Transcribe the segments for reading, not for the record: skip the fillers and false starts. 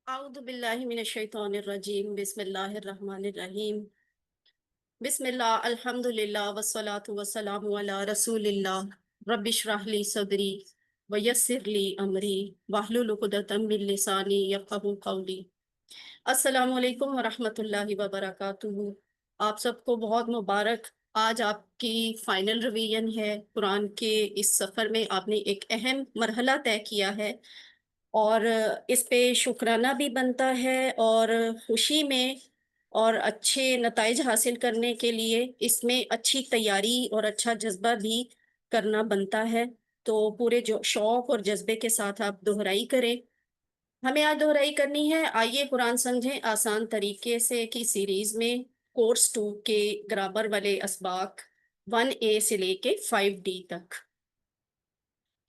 أعوذ بالله من الشيطان الرجيم بسم الله الرحمن الرحيم بسم الله الحمد لله والصلاة والسلام على رسول الله رب اشرح لي صدري ويسر لي أمري واحلل عقدة من لساني يفقهوا قولي السلام علیکم ورحمۃ اللہ وبرکاتہ۔ آپ سب کو بہت مبارک۔ آج آپ کی فائنل ریویژن ہے قرآن کے۔ اس سفر میں آپ نے ایک اہم مرحلہ طے کیا ہے اور اس پہ شکرانہ بھی بنتا ہے، اور خوشی میں اور اچھے نتائج حاصل کرنے کے لیے اس میں اچھی تیاری اور اچھا جذبہ بھی کرنا بنتا ہے۔ تو پورے جو شوق اور جذبے کے ساتھ آپ دہرائی کریں۔ ہمیں آج دہرائی کرنی ہے آئیے قرآن سمجھیں آسان طریقے سے کی سیریز میں، کورس 2 کے گرامر والے اسباق 1A سے لے کے 5D تک۔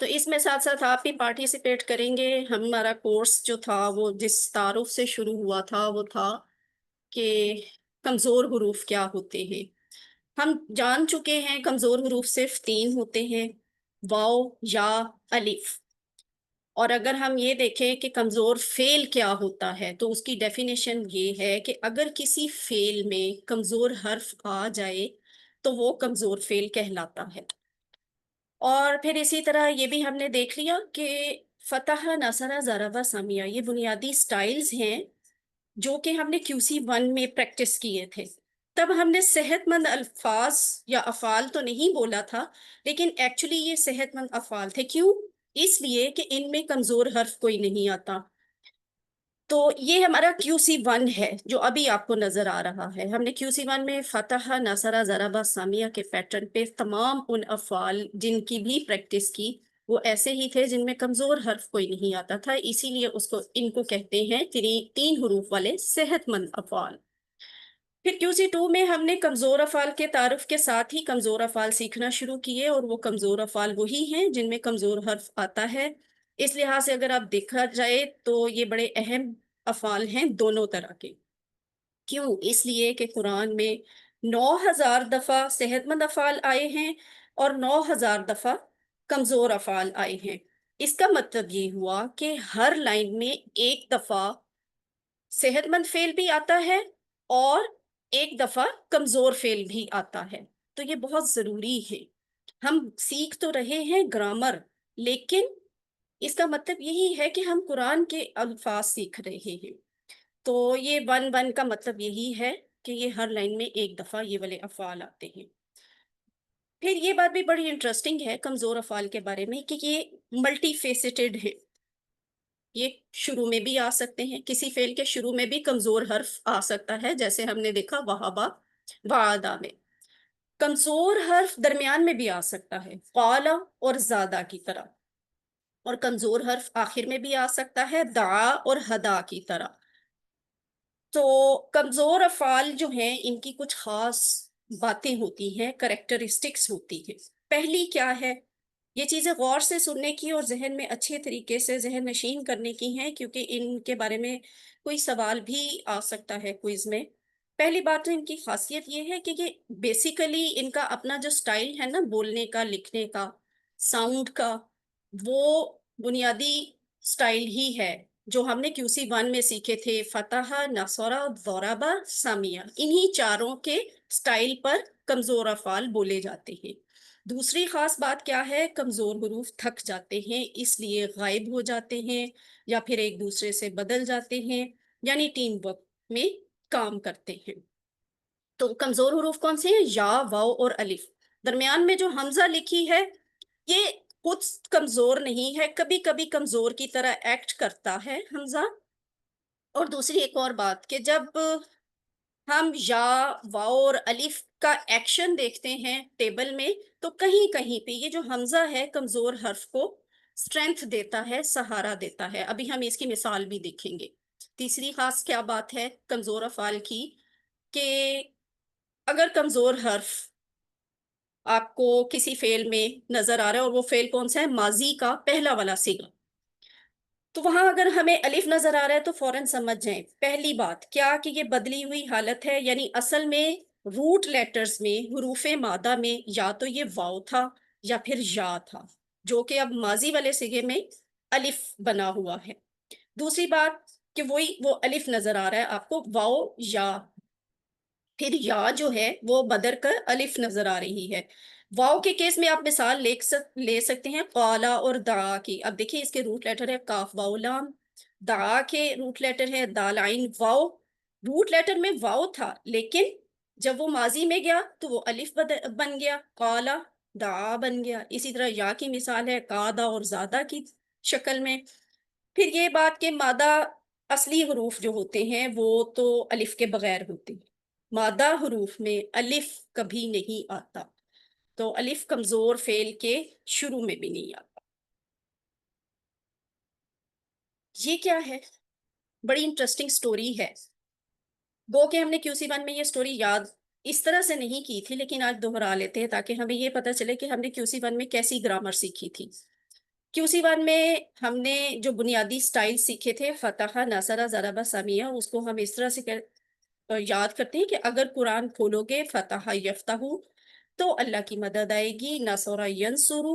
تو اس میں ساتھ ساتھ آپ بھی پارٹیسپیٹ کریں گے۔ ہمارا کورس جو تھا وہ جس تعارف سے شروع ہوا تھا وہ تھا کہ کمزور حروف کیا ہوتے ہیں۔ ہم جان چکے ہیں کمزور حروف صرف 3 ہوتے ہیں، واو، یا، الف۔ اور اگر ہم یہ دیکھیں کہ کمزور فعل کیا ہوتا ہے تو اس کی ڈیفینیشن یہ ہے کہ اگر کسی فعل میں کمزور حرف آ جائے تو وہ کمزور فعل کہلاتا ہے۔ اور پھر اسی طرح یہ بھی ہم نے دیکھ لیا کہ فتح، نصرہ، ضربہ، سمیہ یہ بنیادی سٹائلز ہیں جو کہ ہم نے QC1 میں پریکٹس کیے تھے۔ تب ہم نے صحت مند الفاظ یا افعال تو نہیں بولا تھا، لیکن ایکچولی یہ صحت مند افعال تھے۔ کیوں؟ اس لیے کہ ان میں کمزور حرف کوئی نہیں آتا۔ تو یہ ہمارا QC1 ہے جو ابھی آپ کو نظر آ رہا ہے۔ ہم نے QC1 میں فتح، نصرہ، ضربہ، سمیہ کے پیٹرن پہ تمام ان افعال جن کی بھی پریکٹس کی وہ ایسے ہی تھے جن میں کمزور حرف کوئی نہیں آتا تھا، اسی لیے ان کو کہتے ہیں 3 حروف والے صحت مند افعال۔ پھر QC2 میں ہم نے کمزور افعال کے تعارف کے ساتھ ہی کمزور افعال سیکھنا شروع کیے، اور وہ کمزور افعال وہی ہیں جن میں کمزور حرف آتا ہے۔ اس لحاظ سے اگر آپ دیکھا جائے تو یہ بڑے اہم افعال ہیں دونوں طرح کے۔ کیوں؟ اس لیے کہ قرآن میں 9000 دفعہ صحت مند افعال آئے ہیں اور 9000 دفعہ کمزور افعال آئے ہیں۔ اس کا مطلب یہ ہوا کہ ہر لائن میں ایک دفعہ صحت مند فعل بھی آتا ہے اور ایک دفعہ کمزور فعل بھی آتا ہے۔ تو یہ بہت ضروری ہے۔ ہم سیکھ تو رہے ہیں گرامر، لیکن اس کا مطلب یہی ہے کہ ہم قرآن کے الفاظ سیکھ رہے ہیں۔ تو یہ 1 کا مطلب یہی ہے کہ یہ ہر لائن میں ایک دفعہ یہ والے افعال آتے ہیں۔ پھر یہ بات بھی بڑی انٹرسٹنگ ہے کمزور افعال کے بارے میں کہ یہ ملٹی فیسٹڈ ہے۔ یہ شروع میں بھی آ سکتے ہیں، کسی فعل کے شروع میں بھی کمزور حرف آ سکتا ہے، جیسے ہم نے دیکھا وہابا، وعدہ میں۔ کمزور حرف درمیان میں بھی آ سکتا ہے، قال اور زادہ کی طرح، اور کمزور حرف آخر میں بھی آ سکتا ہے، دعا اور ہدا کی طرح۔ تو کمزور افعال جو ہیں ان کی کچھ خاص باتیں ہوتی ہیں، کریکٹرسٹکس ہوتی ہیں۔ پہلی کیا ہے؟ یہ چیزیں غور سے سننے کی اور ذہن میں اچھے طریقے سے ذہن نشین کرنے کی ہیں، کیونکہ ان کے بارے میں کوئی سوال بھی آ سکتا ہے کوئز میں۔ پہلی بات تو ان کی خاصیت یہ ہے کہ یہ بیسیکلی ان کا اپنا جو سٹائل ہے نا، بولنے کا، لکھنے کا، ساؤنڈ کا، وہ بنیادی سٹائل ہی ہے جو ہم نے QC1 میں سیکھے تھے، فتح، نصرہ، ضربہ، سمیہ۔ انہی چاروں کے سٹائل پر کمزور افعال بولے جاتے ہیں۔ دوسری خاص بات کیا ہے؟ کمزور حروف تھک جاتے ہیں، اس لیے غائب ہو جاتے ہیں یا پھر ایک دوسرے سے بدل جاتے ہیں، یعنی ٹیم ورک میں کام کرتے ہیں۔ تو کمزور حروف کون سے ہیں؟ یا، واو اور الف۔ درمیان میں جو حمزہ لکھی ہے یہ خود کمزور نہیں ہے، کبھی کبھی کمزور کی طرح ایکٹ کرتا ہے حمزہ۔ اور دوسری ایک اور بات کہ جب ہم یا، واو اور الف کا ایکشن دیکھتے ہیں ٹیبل میں تو کہیں کہیں پہ یہ جو حمزہ ہے کمزور حرف کو اسٹرینتھ دیتا ہے، سہارا دیتا ہے۔ ابھی ہم اس کی مثال بھی دیکھیں گے۔ تیسری خاص کیا بات ہے کمزور افعال کی کہ اگر کمزور حرف آپ کو کسی فعل میں نظر آ رہا ہے اور وہ فعل کون سا ہے؟ ماضی کا پہلا والا صیغہ، تو وہاں اگر ہمیں الف نظر آ رہا ہے تو فوراً سمجھ جائیں پہلی بات کیا کہ یہ بدلی ہوئی حالت ہے، یعنی اصل میں روٹ لیٹرز میں، حروف مادہ میں یا تو یہ واو تھا یا پھر یا تھا، جو کہ اب ماضی والے صیغے میں الف بنا ہوا ہے۔ دوسری بات کہ وہ الف نظر آ رہا ہے آپ کو، واو یا، پھر یا جو ہے وہ بدر کا الف نظر آ رہی ہے۔ واو کے کیس میں آپ مثال لے سکتے ہیں قالا اور دعا کی۔ اب دیکھیں اس کے روٹ لیٹر ہے کاف واو لام، دعا کے روٹ لیٹر ہے دال عین واو۔ روٹ لیٹر میں واو تھا، لیکن جب وہ ماضی میں گیا تو وہ الف بن گیا، قالا دعا بن گیا۔ اسی طرح یا کی مثال ہے قادا اور زادہ کی شکل میں۔ پھر یہ بات کہ مادہ اصلی حروف جو ہوتے ہیں وہ تو الف کے بغیر ہوتے ہیں، مادہ حروف میں الف کبھی نہیں آتا، تو الف کمزور فعل کے شروع میں بھی نہیں آتا۔ یہ کیا ہے؟ بڑی انٹرسٹنگ سٹوری ہے، گو کہ ہم نے QC 1 میں یہ سٹوری یاد اس طرح سے نہیں کی تھی، لیکن آج دوہرا لیتے ہیں تاکہ ہمیں یہ پتہ چلے کہ ہم نے QC 1 میں کیسی گرامر سیکھی تھی۔ QC 1 میں ہم نے جو بنیادی سٹائل سیکھے تھے، فتح، نصرہ، ضربہ، سمیہ، اس کو ہم اس طرح سے یاد کرتے ہیں کہ اگر قرآن کھولو گے فتح یفتح تو اللہ کی مدد آئے گی، نصر ینصر،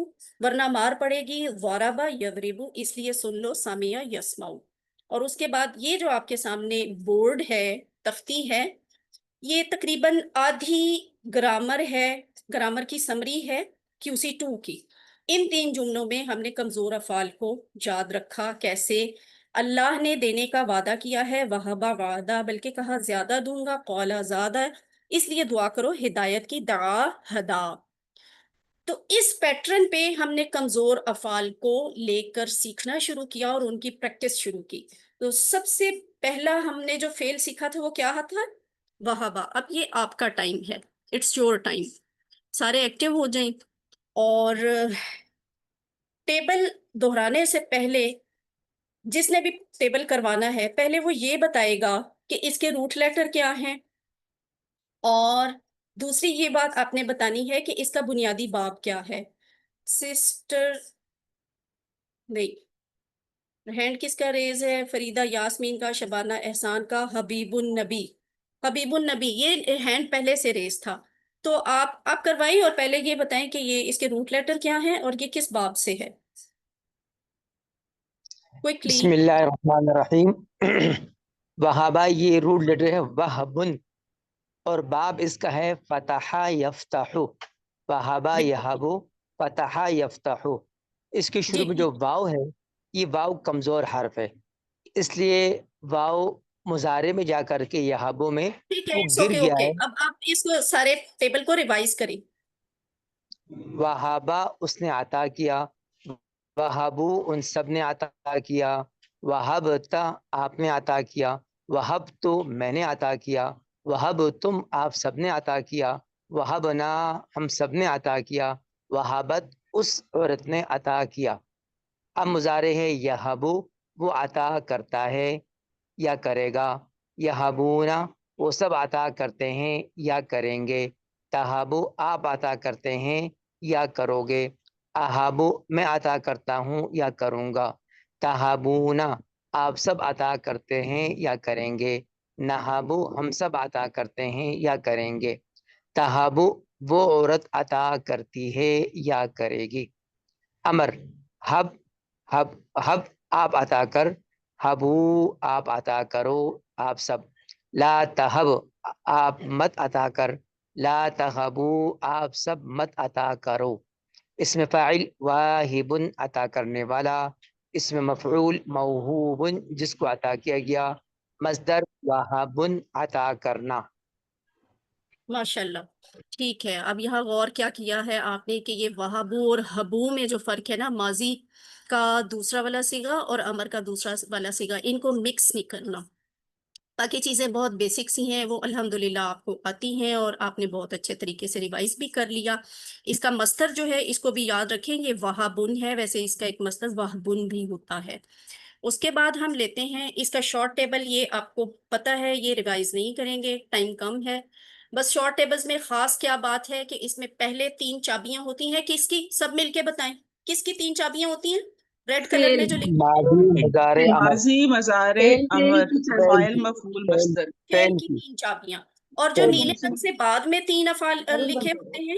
ورنہ مار پڑے گی ضرب یضرب، اس لیے سن لو سمیع یسمع۔ اور اس کے بعد یہ جو آپ کے سامنے بورڈ ہے، تختی ہے، یہ تقریباً آدھی گرامر ہے، گرامر کی سمری ہے QC 2 کی۔ ان 3 جملوں میں ہم نے کمزور افعال کو یاد رکھا۔ کیسے؟ اللہ نے دینے کا وعدہ کیا ہے، وہبا وعدہ، بلکہ کہا زیادہ دوں گا، قولا زیادہ، اس لیے دعا کرو ہدایت کی، دعا ہدا۔ تو اس پیٹرن پہ ہم نے کمزور افعال کو لے کر سیکھنا شروع کیا اور ان کی پریکٹس شروع کی۔ تو سب سے پہلا ہم نے جو فعل سیکھا تھا وہ کیا تھا؟ وہبا۔ اب یہ آپ کا ٹائم ہے، اٹس یور ٹائم، سارے ایکٹیو ہو جائیں۔ اور ٹیبل دہرانے سے پہلے جس نے بھی ٹیبل کروانا ہے، پہلے وہ یہ بتائے گا کہ اس کے روٹ لیٹر کیا ہیں، اور دوسری یہ بات آپ نے بتانی ہے کہ اس کا بنیادی باب کیا ہے۔ سسٹر نہیں، ہینڈ کس کا ریز ہے؟ فریدہ، یاسمین کا، شبانہ، احسان کا، حبیب النبی۔ حبیب النبی، یہ ہینڈ پہلے سے ریز تھا، تو آپ کروائیں اور پہلے یہ بتائیں کہ یہ اس کے روٹ لیٹر کیا ہیں اور یہ کس باب سے ہے، کوئکلی۔ بسم اللہ الرحمن الرحیم۔ وہابا یہ روٹ لیٹر ہے وہبن، اور باب اس کا ہے فتح یفتح، وہابا یہبو فتح یفتح۔ اس کے شروع میں جو واو ہے، یہ واو کمزور حرف ہے، اس لیے واو مضارع میں جا کر کے یہبو میں ٹھیک ہے، وہ اٹس گر اوکے، گیا اوکے۔ ہے۔ اب آپ اس سارے ٹیبل کو ریوائز کریں۔ وہابا اس نے عطا کیا، وہبو ان سب نے عطا کیا، وہبتا آپ نے عطا کیا، وہب تو میں نے عطا کیا، وہب تم آپ سب نے عطا کیا، وہبنا ہم سب نے عطا کیا، وہبت اس عورت نے عطا کیا۔ اب مضارع ہے یہبو، وہ عطا کرتا ہے یا کرے گا، یہبونا وہ سب عطا کرتے ہیں یا کریں گے، تہابو آپ عطا کرتے ہیں یا کرو گے، اہابو میں عطا کرتا ہوں یا کروں گا، تہابونا آپ سب عطا کرتے ہیں یا کریں گے، نہابو ہم سب عطا کرتے ہیں یا کریں گے، تہابو وہ عورت عطا کرتی ہے یا کرے گی۔ امر ہب، ہب ہب آپ عطا کر، ہبو آپ عطا کرو آپ سب، لا تہب آپ مت عطا کر، لا تہبو آپ سب مت عطا کرو۔ اس میں فاعل واہبن عطا کرنے والا، اس میں مفعول موہوبن جس کو عطا کیا گیا، مصدر وہبن عطا کرنا۔ ماشاءاللہ، ٹھیک ہے۔ اب یہاں غور کیا کیا ہے آپ نے کہ یہ وہبو اور حبو میں جو فرق ہے نا، ماضی کا دوسرا والا صیغہ اور امر کا دوسرا والا صیغہ، ان کو مکس نہیں کرنا۔ باقی چیزیں بہت بیسک سی ہیں، وہ الحمدللہ آپ کو آتی ہیں اور آپ نے بہت اچھے طریقے سے ریوائز بھی کر لیا۔ اس کا مصدر جو ہے اس کو بھی یاد رکھیں، یہ وہبن ہے، ویسے اس کا ایک مصدر وہبن بھی ہوتا ہے۔ اس کے بعد ہم لیتے ہیں اس کا شارٹ ٹیبل، یہ آپ کو پتہ ہے، یہ ریوائز نہیں کریں گے، ٹائم کم ہے۔ بس شارٹ ٹیبلز میں خاص کیا بات ہے کہ اس میں پہلے 3 چابیاں ہوتی ہیں، کس کی؟ سب مل کے بتائیں، کس کی 3 چابیاں ہوتی ہیں ریڈ کلر میں جو لکھی ہے؟ ماضی مضارع امر، ماضی، مضارع، امر، فاعل، مفعول، مصدر۔ فعل کی 3 چابیاں، اور جو فعل نیلے کی۔ رنگ سے بعد میں 3 افعال لکھے ہوتے ہیں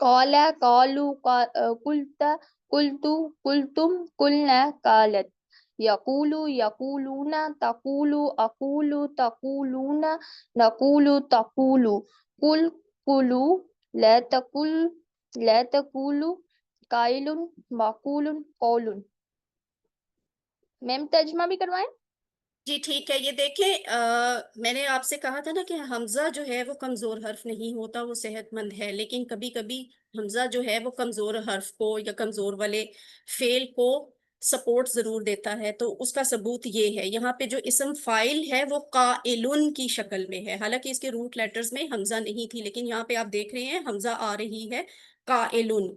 قال قالوا قلت قلت قلتم قلنا قالت يقول يقولون تقول أقول تقولون نقول تقول قل قلوا لا تقل لا تقولوا قائل مقول قول. میم ترجمہ بھی کروائیں؟ جی ٹھیک ہے، یہ دیکھیں میں نے آپ سے کہا تھا نا کہ حمزہ جو ہے وہ کمزور حرف نہیں ہوتا، وہ صحت مند ہے، لیکن کبھی کبھی حمزہ جو ہے وہ کمزور حرف کو یا کمزور والے فعل کو سپورٹ ضرور دیتا ہے، تو اس کا ثبوت یہ ہے، یہاں پہ جو اسم فاعل ہے وہ قائلن کی شکل میں ہے، حالانکہ اس کے روٹ لیٹرز میں حمزہ نہیں تھی، لیکن یہاں پہ آپ دیکھ رہے ہیں حمزہ آ رہی ہے قائلن.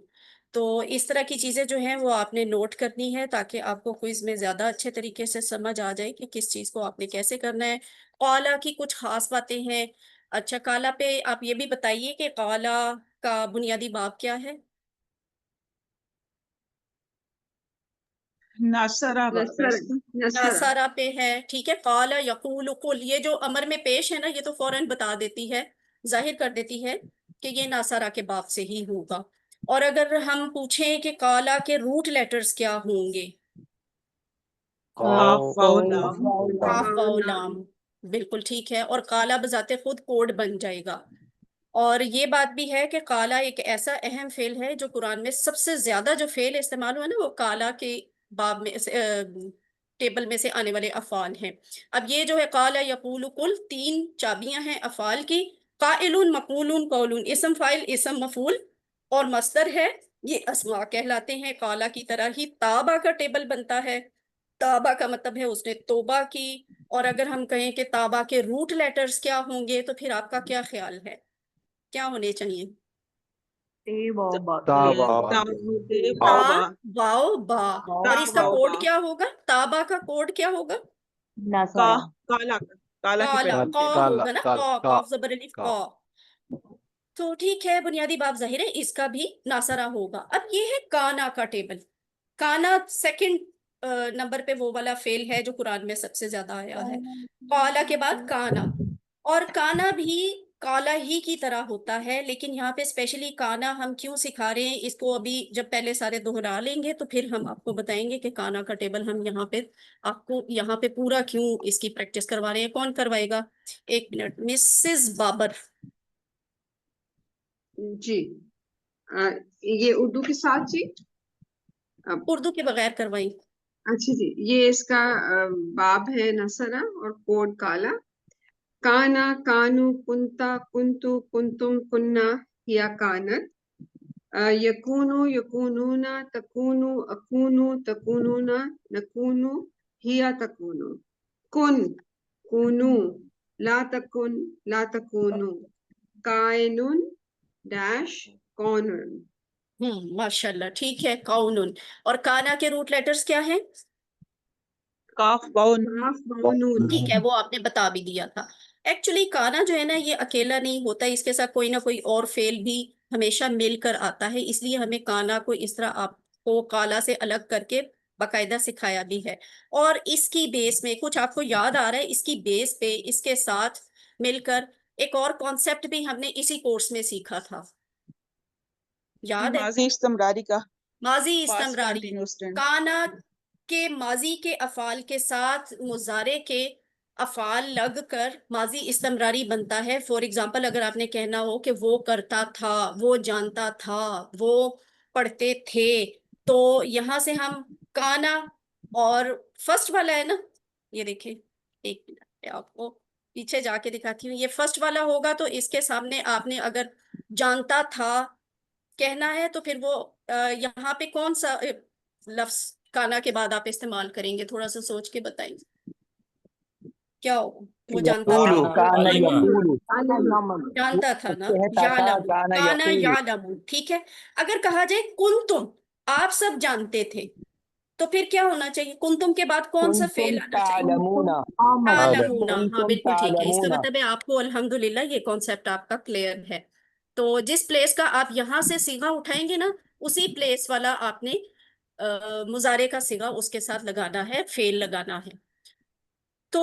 تو اس طرح کی چیزیں جو ہیں وہ آپ نے نوٹ کرنی ہے تاکہ آپ کو کوئز میں زیادہ اچھے طریقے سے سمجھ آ جائے کہ کس چیز کو آپ نے کیسے کرنا ہے. قالا کی کچھ خاص باتیں ہیں. اچھا، قالا پہ آپ یہ بھی بتائیے کہ قالا کا بنیادی باب کیا ہے؟ ناصرہ نصر ناصرہ پہ ہے، ٹھیک ہے. قالا یقول قل، یہ جو امر میں پیش ہے نا، یہ تو فوراً بتا دیتی ہے، ظاہر کر دیتی ہے کہ یہ ناصرہ کے باب سے ہی ہوگا. اور اگر ہم پوچھیں کہ قالا کے روٹ لیٹرز کیا ہوں گے، قاف واو لام قاف واو لام، بالکل ٹھیک ہے. اور قالا بذات خود کوڈ بن جائے گا. اور یہ بات بھی ہے کہ قالا ایک ایسا اہم فعل ہے جو قرآن میں سب سے زیادہ جو فعل استعمال ہوا نا وہ قالا کے باب میں ٹیبل میں سے آنے والے افعال ہیں. اب یہ جو ہے قالا یقول قل، 3 چابیاں ہیں افعال کی. قائلون مقولون قولون، اسم فاعل اسم مفعول اور مصدر ہے، یہ اسماء کہلاتے ہیں. قالا کی طرح ہی تابا کا ٹیبل بنتا ہے. تابا کا مطلب ہے اس نے توبہ کی. اور اگر ہم کہیں کہ تابا کے روٹ لیٹرز کیا ہوں گے تو پھر آپ کا کیا خیال ہے، کیا ہونے چاہیے؟ تا تا واو با. اور اس کا کوڈ کیا ہوگا؟ تابا کا کوڈ کیا ہوگا؟ کالا کالا کی کالا، پہلی قا ہوگا نا، قا، قاف زبر الف قا. تو ٹھیک ہے، بنیادی باب ظاہر ہے، اس کا بھی ناصرہ ہوگا. اب یہ ہے کانا کا ٹیبل. کانا سیکنڈ نمبر پہ وہ والا فعل ہے جو قرآن میں سب سے زیادہ آیا ہے. قالا کے بعد کانا، اور کانا بھی کالا ہی کی طرح ہوتا ہے، لیکن یہاں پہ اسپیشلی کانا ہم کیوں سکھا رہے ہیں اس کو، ابھی جب پہلے سارے دہرا لیں گے تو پھر ہم آپ کو بتائیں گے کہ کانا کا ٹیبل ہم یہاں پہ آپ کو یہاں پہ پورا کیوں اس کی پریکٹس کروا رہے ہیں. کون کروائے گا؟ 1 منٹ، مسز بابر. جی یہ اردو کے ساتھ جی. اردو کے بغیر کروائیں. اچھا جی، یہ اس کا باب ہے نصرہ اور کوڈ کالا. کانا کانو کنتا کنتو کنتم کننا یا کانت. یکونو یکونون تکونو اکونو تکونون نکونو ہیا تکونو. کن کونو لا تکن لا تکونو. کائنن ڈیش کونن. ماشاءاللہ، ٹھیک ہے. قونن. اور کانا کے روٹ لیٹرز کیا ہیں؟ کاف واو کاف واو نون. ٹھیک ہے، وہ آپ نے بتا بھی دیا تھا. ایکچولی کانا جو ہے نا یہ اکیلا نہیں ہوتا، اس کے ساتھ کوئی نہ کوئی اور فعل بھی ہمیشہ مل کر آتا ہے، اس لیے ہمیں کانا کو اس طرح آپ کو کالا سے الگ کر کے باقاعدہ سکھایا بھی ہے. اور اس کی بیس میں کچھ آپ کو یاد آ رہا ہے، اس کی بیس پہ اس کے ساتھ مل کر ایک اور کانسیپٹ بھی ہم نے اسی کورس میں سیکھا تھا، یاد ہے؟ ماضی استمراری کا ماضی past استمراری. continuous tense. کانا کے ماضی کے افعال کے ساتھ مضارع کے افعال لگ کر ماضی استمراری بنتا ہے. فور ایگزامپل اگر آپ نے کہنا ہو کہ وہ کرتا تھا، وہ جانتا تھا، وہ پڑھتے تھے، تو یہاں سے ہم کانا اور فرسٹ والا ہے نا، یہ دیکھیں، 1 منٹ میں آپ کو پیچھے جا کے دکھاتی ہوں. یہ فرسٹ والا ہوگا تو اس کے سامنے آپ نے اگر جانتا تھا کہنا ہے تو پھر وہ یہاں پہ کون سا لفظ کانا کے بعد آپ استعمال کریں گے؟ تھوڑا سا سوچ کے بتائیں، کیا ہوگا؟ وہ جانتا یقولو تھا، کانا یقولو جانتا تھا نا، کہتا تھا یعلم، کانا کانا یقولو. یعلم. ٹھیک ہے، اگر کہا جائے کنتم، آپ سب جانتے تھے، تو پھر کیا ہونا چاہیے؟ کنتم کے بعد کون سا فعل کنتم آنا چاہیے؟ تعلمون. تعلمون. ہاں کنتم بالکل ٹھیک ہے، اس کا تعلمون. مطلب ہے آپ کو الحمدللہ یہ کانسیپٹ آپ کا کلیئر ہے. تو جس پلیس کا آپ یہاں سے صیغہ اٹھائیں گے نا، اسی پلیس والا آپ نے مضارع کا صیغہ اس کے ساتھ لگانا ہے، فعل لگانا ہے. تو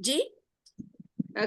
جی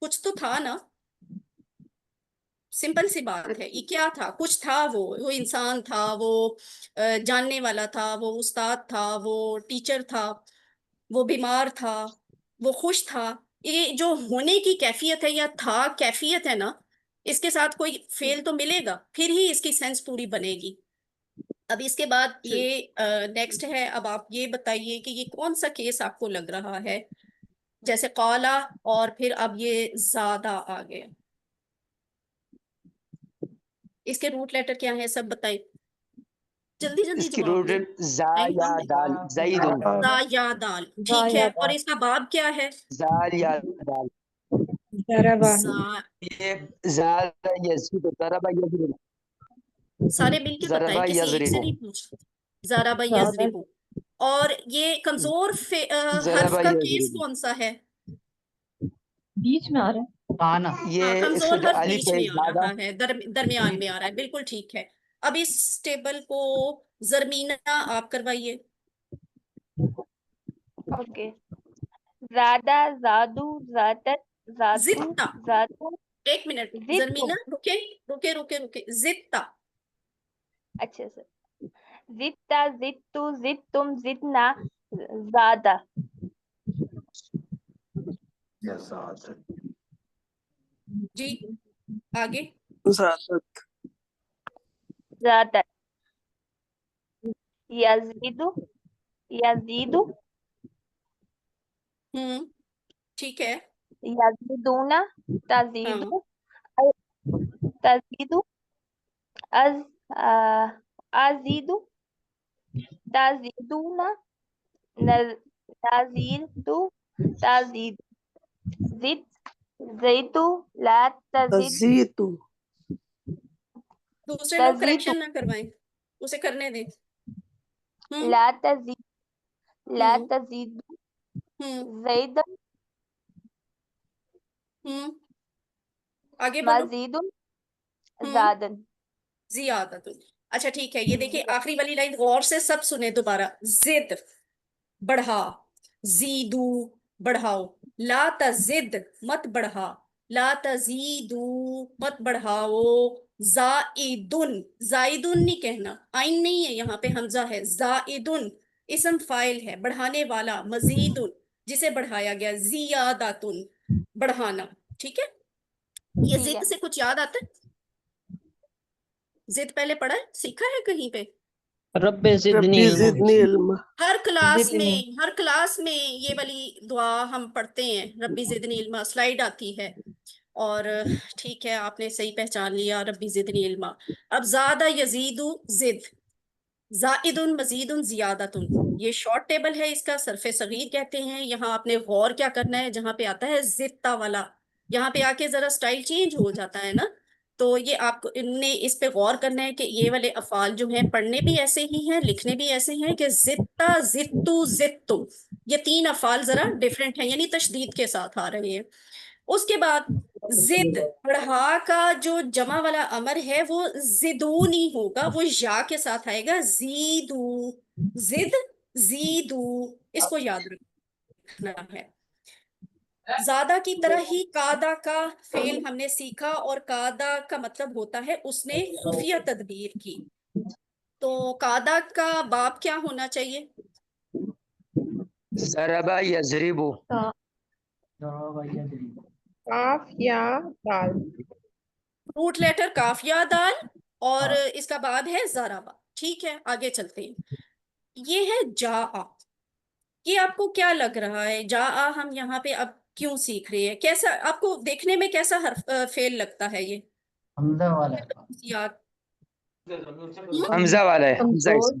کچھ تو تھا نا. سمپل سی بات ہے. یہ کیا تھا؟ کچھ تھا. وہ انسان تھا، وہ جاننے والا تھا، وہ استاد تھا، وہ ٹیچر تھا، وہ بیمار تھا، وہ خوش تھا. یہ جو ہونے کی کیفیت ہے یا تھا کیفیت ہے نا، اس کے ساتھ کوئی فیل تو ملے گا، پھر ہی اس کی سینس پوری بنے گی. اب اس کے بعد یہ نیکسٹ ہے. اب آپ یہ بتائیے کہ یہ کون سا کیس آپ کو لگ رہا ہے؟ جیسے قالا اور پھر اب یہ زیادہ آ گیا. اس کے روٹ لیٹر کیا ہے؟ سب بتائیں جلدی جلدی اس کی جواب روٹ دیں. زا یا دال زید دا یا دال. ٹھیک ہے. اور اس کا باب کیا ہے؟ زال یا دال زا- یہ زال یزید ضرب یضرب سارے مل کے بتائیں، ضرب کسی ایک سے یضرب نہیں پوچھ. ضرب یضرب. اور یہ کمزور ضرب حرف کا کیس یضرب کون سا ہے؟ بیچ میں آ رہا ہے. کانا ہاں یہ اس کا کمزور جو حرف الف بیچ ہے میں آ زیادہ رہا ہے، درمیان میں آ رہا ہے. بالکل ٹھیک ہے. اب اس ٹیبل کو زرمینہ آپ کروائیے. اوکے. زیادہ، زادو، زاتت، زاتو، زدتا. زاتو، ایک منٹ زدتم. زرمینہ، رکے رکے رکے رکے. زدتا. اچھا سر. زدتا، زدتو، زدتم، زدنا، زادہ. جی آگے. زادت. یزیدو، یزیدو، ٹھیک ہے. یزیدونا، ہاں تزیدو، تزیدو، ازیدو، تزیدونا، تزیدو، تزید، زد، زیتو، لا تزد، دوسرے لوگ تزیدو، کریکشن نہ کروائیں، اسے کرنے دیں. لا تزید، لا ہوں تزید، ہوں زید، ہوں آگے بولو. مزید، ہوں زادن. زیادت. اچھا ٹھیک ہے. یہ دیکھیں آخری والی لائن غور سے سب سنیں دوبارہ. زد بڑھا، زیدو بڑھاؤ، لا تزد مت بڑھا، لا تزیدو مت بڑھاؤ، زائدن زائدن نہیں کہنا، آئین نہیں ہے یہاں پہ، حمزہ ہے. زائدن اسم فائل ہے، بڑھانے والا. مزیدن جسے بڑھایا گیا. زیادتن بڑھانا. ٹھیک ہے. یہ ٹھیک ہے. زد سے کچھ یاد آتا ہے؟ زد پہلے پڑھا ہے، سیکھا ہے کہیں پہ؟ رب زدنی علما ہر کلاس میں زدنی. ہر کلاس میں یہ والی دعا ہم پڑھتے ہیں. ربی زدنی علما سلائیڈ آتی ہے. اور ٹھیک ہے آپ نے صحیح پہچان لیا. ربی زدنی علما. اب زادہ یزیدو زد، زائد مزید زیادت. یہ شارٹ ٹیبل ہے، اس کا صرف صغیر کہتے ہیں. یہاں آپ نے غور کیا کرنا ہے، جہاں پہ آتا ہے زدتا والا، یہاں پہ آ کے ذرا سٹائل چینج ہو جاتا ہے نا. تو یہ آپ کو نے اس پہ غور کرنا ہے کہ یہ والے افعال جو ہیں پڑھنے بھی ایسے ہی ہیں، لکھنے بھی ایسے ہیں کہ زدتا، زدتو، زدتم. یہ تین افعال ذرا ڈفرینٹ ہیں، یعنی تشدید کے ساتھ آ رہے ہیں. اس کے بعد زد بڑھا کا جو جمع والا امر ہے وہ زدونی ہوگا، وہ یا کے ساتھ آئے گا. زیدو، زد، زیدو، اس کو یاد رکھنا ہے. زیادہ کی طرح ہی قادہ کا فعل ہم نے سیکھا، اور قادہ کا مطلب ہوتا ہے اس نے خفیہ تدبیر کی. تو قادہ کا باب کیا ہونا چاہیے؟ ضرب یضرب کاف یا دال. روٹ لیٹر کاف یا دال، اور اس کا بعد ہے ضربہ. ٹھیک ہے آگے چلتے ہیں. یہ ہے جا. یہ آپ کو کیا لگ رہا ہے؟ جا ہم یہاں پہ اب کیوں سیکھ رہے ہیں؟ کیسا آپ کو دیکھنے میں کیسا حرف فعل لگتا ہے یہ؟ حمزہ والا یاد حمزہ والا ہے. حمزہ کمزور. اسم.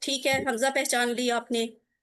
ٹھیک ہے حمزہ پہچان لیا آپ نے.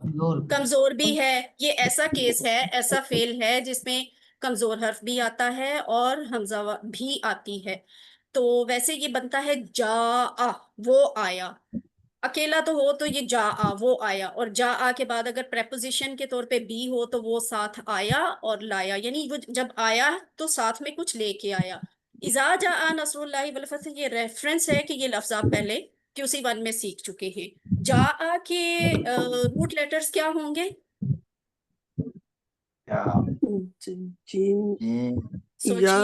کمزور کمزور بھی ہے. یہ ایسا کیس ہے، ایسا فعل ہے جس میں کمزور حرف بھی آتا ہے اور حمزہ بھی آتی ہے. تو ویسے یہ بنتا ہے جا، وہ آیا. اکیلا تو ہو تو یہ جا آ وہ آیا، اور جا آ کے بعد اگر پریپوزیشن کے طور پہ بی ہو تو وہ ساتھ آیا اور لایا، یعنی وہ جب آیا تو ساتھ میں کچھ لے کے آیا۔ اذا جاء نصر اللہ والفتح یہ ریفرنس ہے کہ یہ لفظ آپ پہلے QC1 میں سیکھ چکے ہیں۔ جا آ کے روٹ لیٹرز کیا ہوں گے؟ سوچئے۔ جیم حمزہ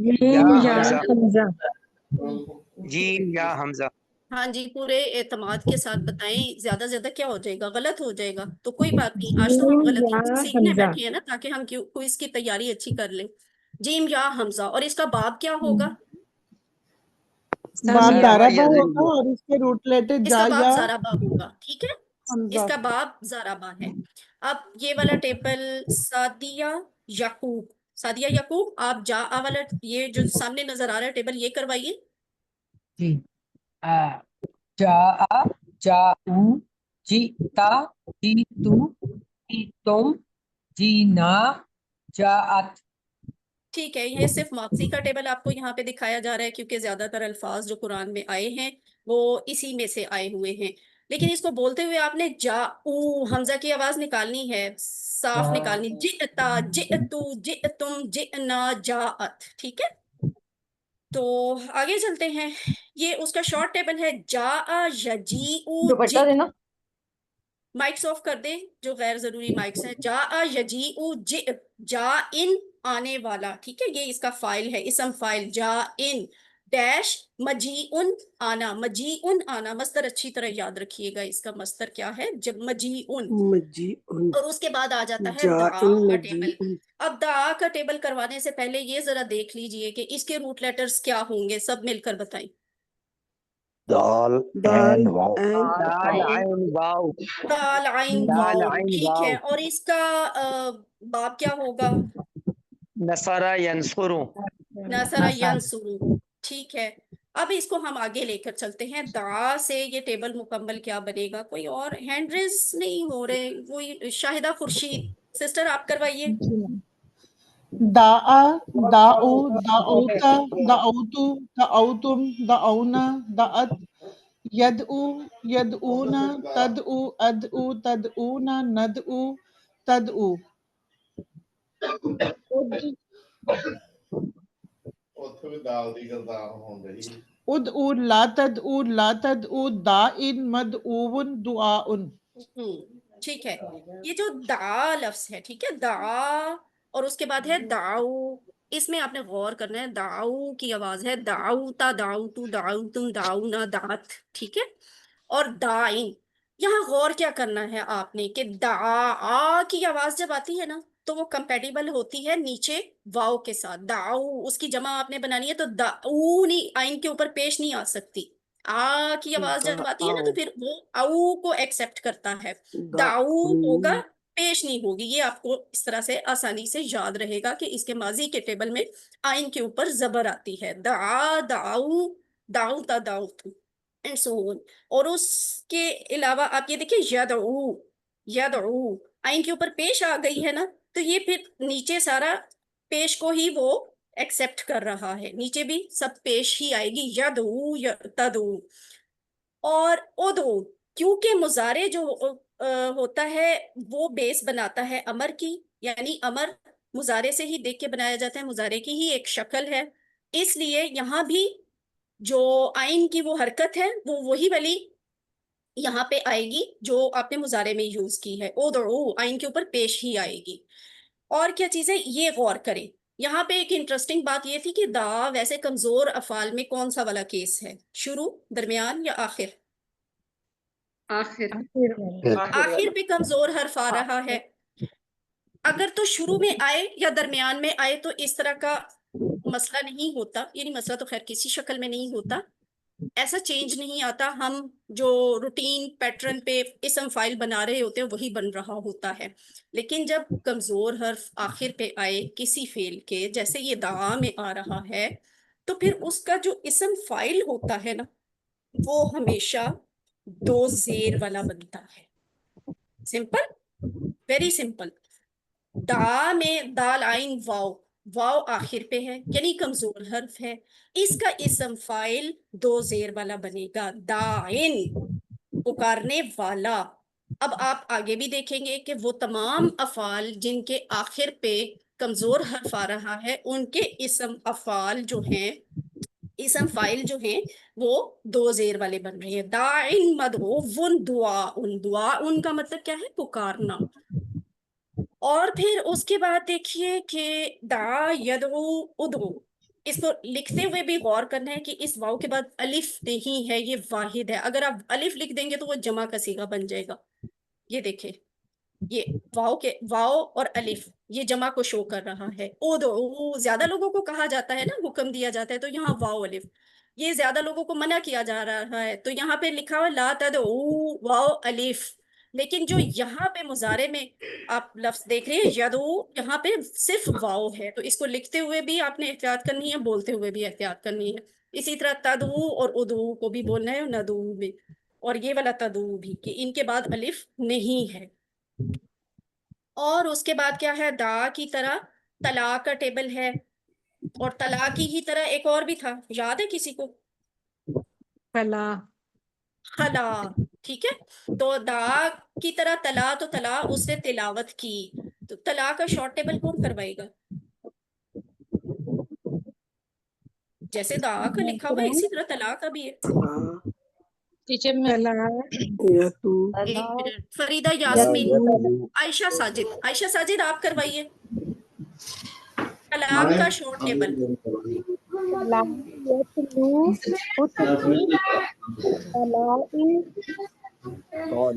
یا حمزہ، جیم یا حمزہ۔ ہاں جی، پورے اعتماد کے ساتھ بتائیں، زیادہ سے زیادہ کیا ہو جائے گا؟ غلط ہو جائے گا تو کوئی بات نہیں، آج تو ہم غلطی سیکھنے بیٹھے ہیں نا تاکہ ہم کوئز کی تیاری اچھی کر لیں۔ جیم یا حمزہ، اور اس کا باب کیا ہوگا؟ باب یا دارا یا با ضرور۔ ہوگا اور اس کے روٹ لیٹر اس جا کا باب یا زارابا ہوگا، ٹھیک ہے، اس حمزہ۔ کا باب زارابا ہے۔ اب یہ والا ٹیبل سعدیہ یعقوب، سعدیہ یعقوب آپ جا آ والا یہ جو سامنے نظر آ رہا ہے ٹیبل یہ کروائیے۔ جی جاء جاؤ جئتا جئتو جئتم جینا جاءت۔ ٹھیک ہے، یہ صرف ماضی کا ٹیبل آپ کو یہاں پہ دکھایا جا رہا ہے کیونکہ زیادہ تر الفاظ جو قرآن میں آئے ہیں وہ اسی میں سے آئے ہوئے ہیں، لیکن اس کو بولتے ہوئے آپ نے جاؤ حمزہ کی آواز نکالنی ہے، صاف نکالنی، جئتا جئتو جئتم جئنا جاءت، ٹھیک ہے۔ تو آگے چلتے ہیں، یہ اس کا شارٹ ٹیبل ہے جاء یجیء دوپٹہ دینا۔ مائکس آف کر دیں جو غیر ضروری مائکس ہیں۔ جاء یجیء جئ، جائن آنے والا، ٹھیک ہے، یہ اس کا فائل ہے، اسم فائل جائن ڈیش مجیئن آنا، مجیئن آنا مصدر اچھی طرح یاد رکھیے گا، اس کا مصدر کیا ہے؟ جب مجیئن، مجیئن اور اس کے بعد آ جاتا ہے دعا جائن کا ٹیبل۔ مجیئن اب دعا کا ٹیبل کروانے سے پہلے یہ ذرا دیکھ لیجئے کہ اس کے روٹ لیٹرز کیا ہوں گے، سب مل کر بتائیں۔ دال دال عین عین واو، دال عین دال واو، عین ٹھیک ہے، واو۔ اور اس کا باب کیا ہوگا؟ نصر ینصر، نصر ینصر، ٹھیک ہے۔ اب اس کو ہم آگے لے کر چلتے ہیں، دعا سے یہ ٹیبل مکمل کیا بنے گا؟ کوئی اور ہینڈ ریز نہیں ہو رہے، وہی شاہدہ خورشید سسٹر آپ کروائیے۔ دعا دعو دعوتا دعوتو دعوتم دعونا دعت یدعو یدعونا تدعو ادعو تدعونا ندعو تدعو ادعو لا تدعو لا تدعو دائن مدعون دعاؤن۔ ٹھیک ہے، یہ جو دعا لفظ ہے، ٹھیک ہے، دعا اور اس کے بعد ہے دعو، اس میں آپ نے غور کرنا ہے، دعو کی آواز ہے دعوتا دعوتو دعوتم دعونا دعت، ٹھیک ہے، اور دائن یہاں غور کیا کرنا ہے آپ نے کہ دعا کی آواز جب آتی ہے نا تو وہ کمپیٹیبل ہوتی ہے نیچے واو کے ساتھ، دعو اس کی جمع آپ نے بنانی ہے تو دعو نہیں، آئین کے اوپر پیش نہیں آ سکتی، آ کی آواز جب آتی ہے نا تو پھر وہ او کو ایکسپٹ کرتا ہے، دعو ہوگا پیش نہیں ہوگی، یہ آپ کو اس طرح سے آسانی سے یاد رہے گا کہ اس کے ماضی کے ٹیبل میں آئین کے اوپر زبر آتی ہے، دعا دعو دعوتا دعوتو اینڈ سو آن۔ اور اس کے علاوہ آپ یہ دیکھیں یدعو یدعو آئین کے اوپر پیش آ گئی ہے نا تو یہ پھر نیچے سارا پیش کو ہی وہ ایکسپٹ کر رہا ہے، نیچے بھی سب پیش ہی آئے گی، یدعو تدعو۔ اور ادعو کیونکہ مضارع جو ہوتا ہے وہ بیس بناتا ہے امر کی، یعنی امر مضارع سے ہی دیکھ کے بنایا جاتا ہے، مضارع کی ہی ایک شکل ہے، اس لیے یہاں بھی جو آئین کی وہ حرکت ہے وہ وہی والی یہاں پہ آئے گی جو آپ نے مضارع میں یوز کی ہے، ادعو آئین کے اوپر پیش ہی آئے گی۔ اور کیا چیز ہے یہ غور کریں، یہاں پہ ایک انٹرسٹنگ بات یہ تھی کہ دا ویسے کمزور افعال میں کون سا والا کیس ہے، شروع، درمیان یا آخر؟ آخر آخر پہ کمزور حرف آ رہا ہے، اگر تو شروع میں آئے یا درمیان میں آئے تو اس طرح کا مسئلہ نہیں ہوتا، یعنی مسئلہ تو خیر کسی شکل میں نہیں ہوتا، ایسا چینج نہیں آتا، ہم جو روٹین پیٹرن پہ اسم فائل بنا رہے ہوتے ہیں وہی بن رہا ہوتا ہے، لیکن جب کمزور حرف آخر پہ آئے کسی فعل کے، جیسے یہ دعا میں آ رہا ہے، تو پھر اس کا جو اسم فائل ہوتا ہے نا وہ ہمیشہ دو زیر والا بنتا ہے، سمپل، ویری سمپل۔ دعا میں دال عین واو، واو آخر پہ ہے یعنی کمزور حرف ہے، اس کا اسم فائل دو زیر والا بنے گا، داعن پکارنے والا۔ اب آپ آگے بھی دیکھیں گے کہ وہ تمام افعال جن کے آخر پہ کمزور حرف آ رہا ہے ان کے اسم افعال جو ہیں، اسم فائل جو ہیں وہ دو زیر والے بن رہے ہیں، داعن مدعون دعاء، دعاء کا مطلب کیا ہے؟ پکارنا۔ اور پھر اس کے بعد دیکھیے کہ دعا یدعو ادعو، اس کو لکھتے ہوئے بھی غور کرنا ہے کہ اس واو کے بعد الف نہیں ہے، یہ واحد ہے، اگر آپ الف لکھ دیں گے تو وہ جمع کا صیغہ بن جائے گا۔ یہ دیکھیں، یہ واو اور الف یہ جمع کو شو کر رہا ہے۔ ادعو زیادہ لوگوں کو کہا جاتا ہے نا، حکم دیا جاتا ہے، تو یہاں واو الف، یہ زیادہ لوگوں کو منع کیا جا رہا ہے، تو یہاں پہ لکھا ہوا لا تدعو واو الف، لیکن جو یہاں پہ مضارع میں آپ لفظ دیکھ رہے ہیں یدعو، یہاں پہ صرف واو ہے، تو اس کو لکھتے ہوئے بھی آپ نے احتیاط کرنی ہے، بولتے ہوئے بھی احتیاط کرنی ہے۔ اسی طرح تدعو اور ادعو کو بھی بولنا ہے، ندعو بھی، اور یہ والا تدعو بھی، کہ ان کے بعد الف نہیں ہے۔ اور اس کے بعد کیا ہے؟ دا کی طرح طلا کا ٹیبل ہے، اور طلا کی ہی طرح ایک اور بھی تھا، یاد ہے کسی کو؟ فلا خلا، ٹھیک ہے، تو دا کی طرح تلا، تو تلا اس نے تلاوت کی، تو تلا کا شارٹ ٹیبل کون کروائے گا؟ جیسے دا کا لکھا ہوا ہے اسی طرح تلا کا بھی ہے۔ ٹیچر میں یتو ایک منٹ، فریدہ یاسمین، عائشہ ساجد، عائشہ ساجد آپ کروائیے طلاق کا شارٹ ٹیبل۔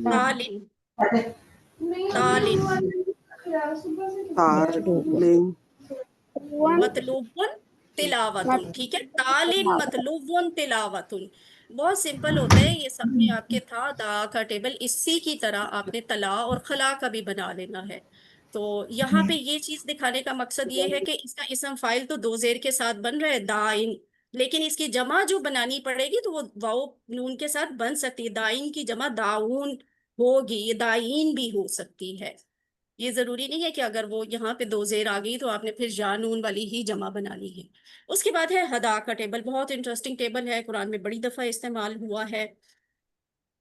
تالن، تالن تارلن مطلوب تلاوتن، ٹھیک ہے، تالن مطلوب تلاوتن، بہت سمپل ہوتا ہے، یہ سب میں آپ کے تھا دا کا ٹیبل، اسی کی طرح آپ نے طلا اور خلا کا بھی بنا لینا ہے۔ تو یہاں پہ یہ چیز دکھانے کا مقصد یہ ہے کہ اس کا اسم فائل تو دو زیر کے ساتھ بن رہا ہے دائن، لیکن اس کی جمع جو بنانی پڑے گی تو وہ واو نون کے ساتھ بن سکتی ہے، دائن کی جمع داؤن ہوگی، یہ دائین بھی ہو سکتی ہے، یہ ضروری نہیں ہے کہ اگر وہ یہاں پہ دو زیر آ گئی تو آپ نے پھر یا نون والی ہی جمع بنانی ہے۔ اس کے بعد ہے ہدا کا ٹیبل، بہت انٹرسٹنگ ٹیبل ہے، قرآن میں بڑی دفعہ استعمال ہوا ہے،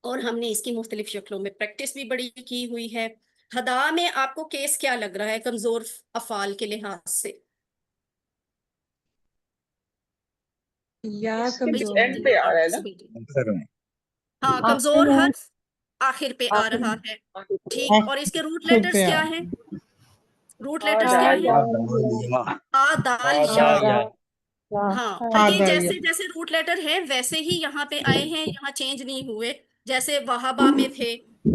اور ہم نے اس کی مختلف شکلوں میں پریکٹس بھی بڑی کی ہوئی ہے۔ ہدا میں آپ کو کیس کیا لگ رہا ہے کمزور افعال کے لحاظ سے؟ یا بھئی کمزور جلدی جلدی آنسر دیجیے۔ ہاں کمزور حرف آخر پہ آ رہا ہے، ٹھیک، اور اس کے روٹ لیٹرز کیا ہیں؟ روٹ لیٹرز کیا ہیں؟ آ دال یا، ہاں، اور یہ جیسے جیسے روٹ لیٹر ہے ویسے ہی یہاں پہ آئے ہیں، یہاں چینج نہیں ہوئے، جیسے وہابا میں تھے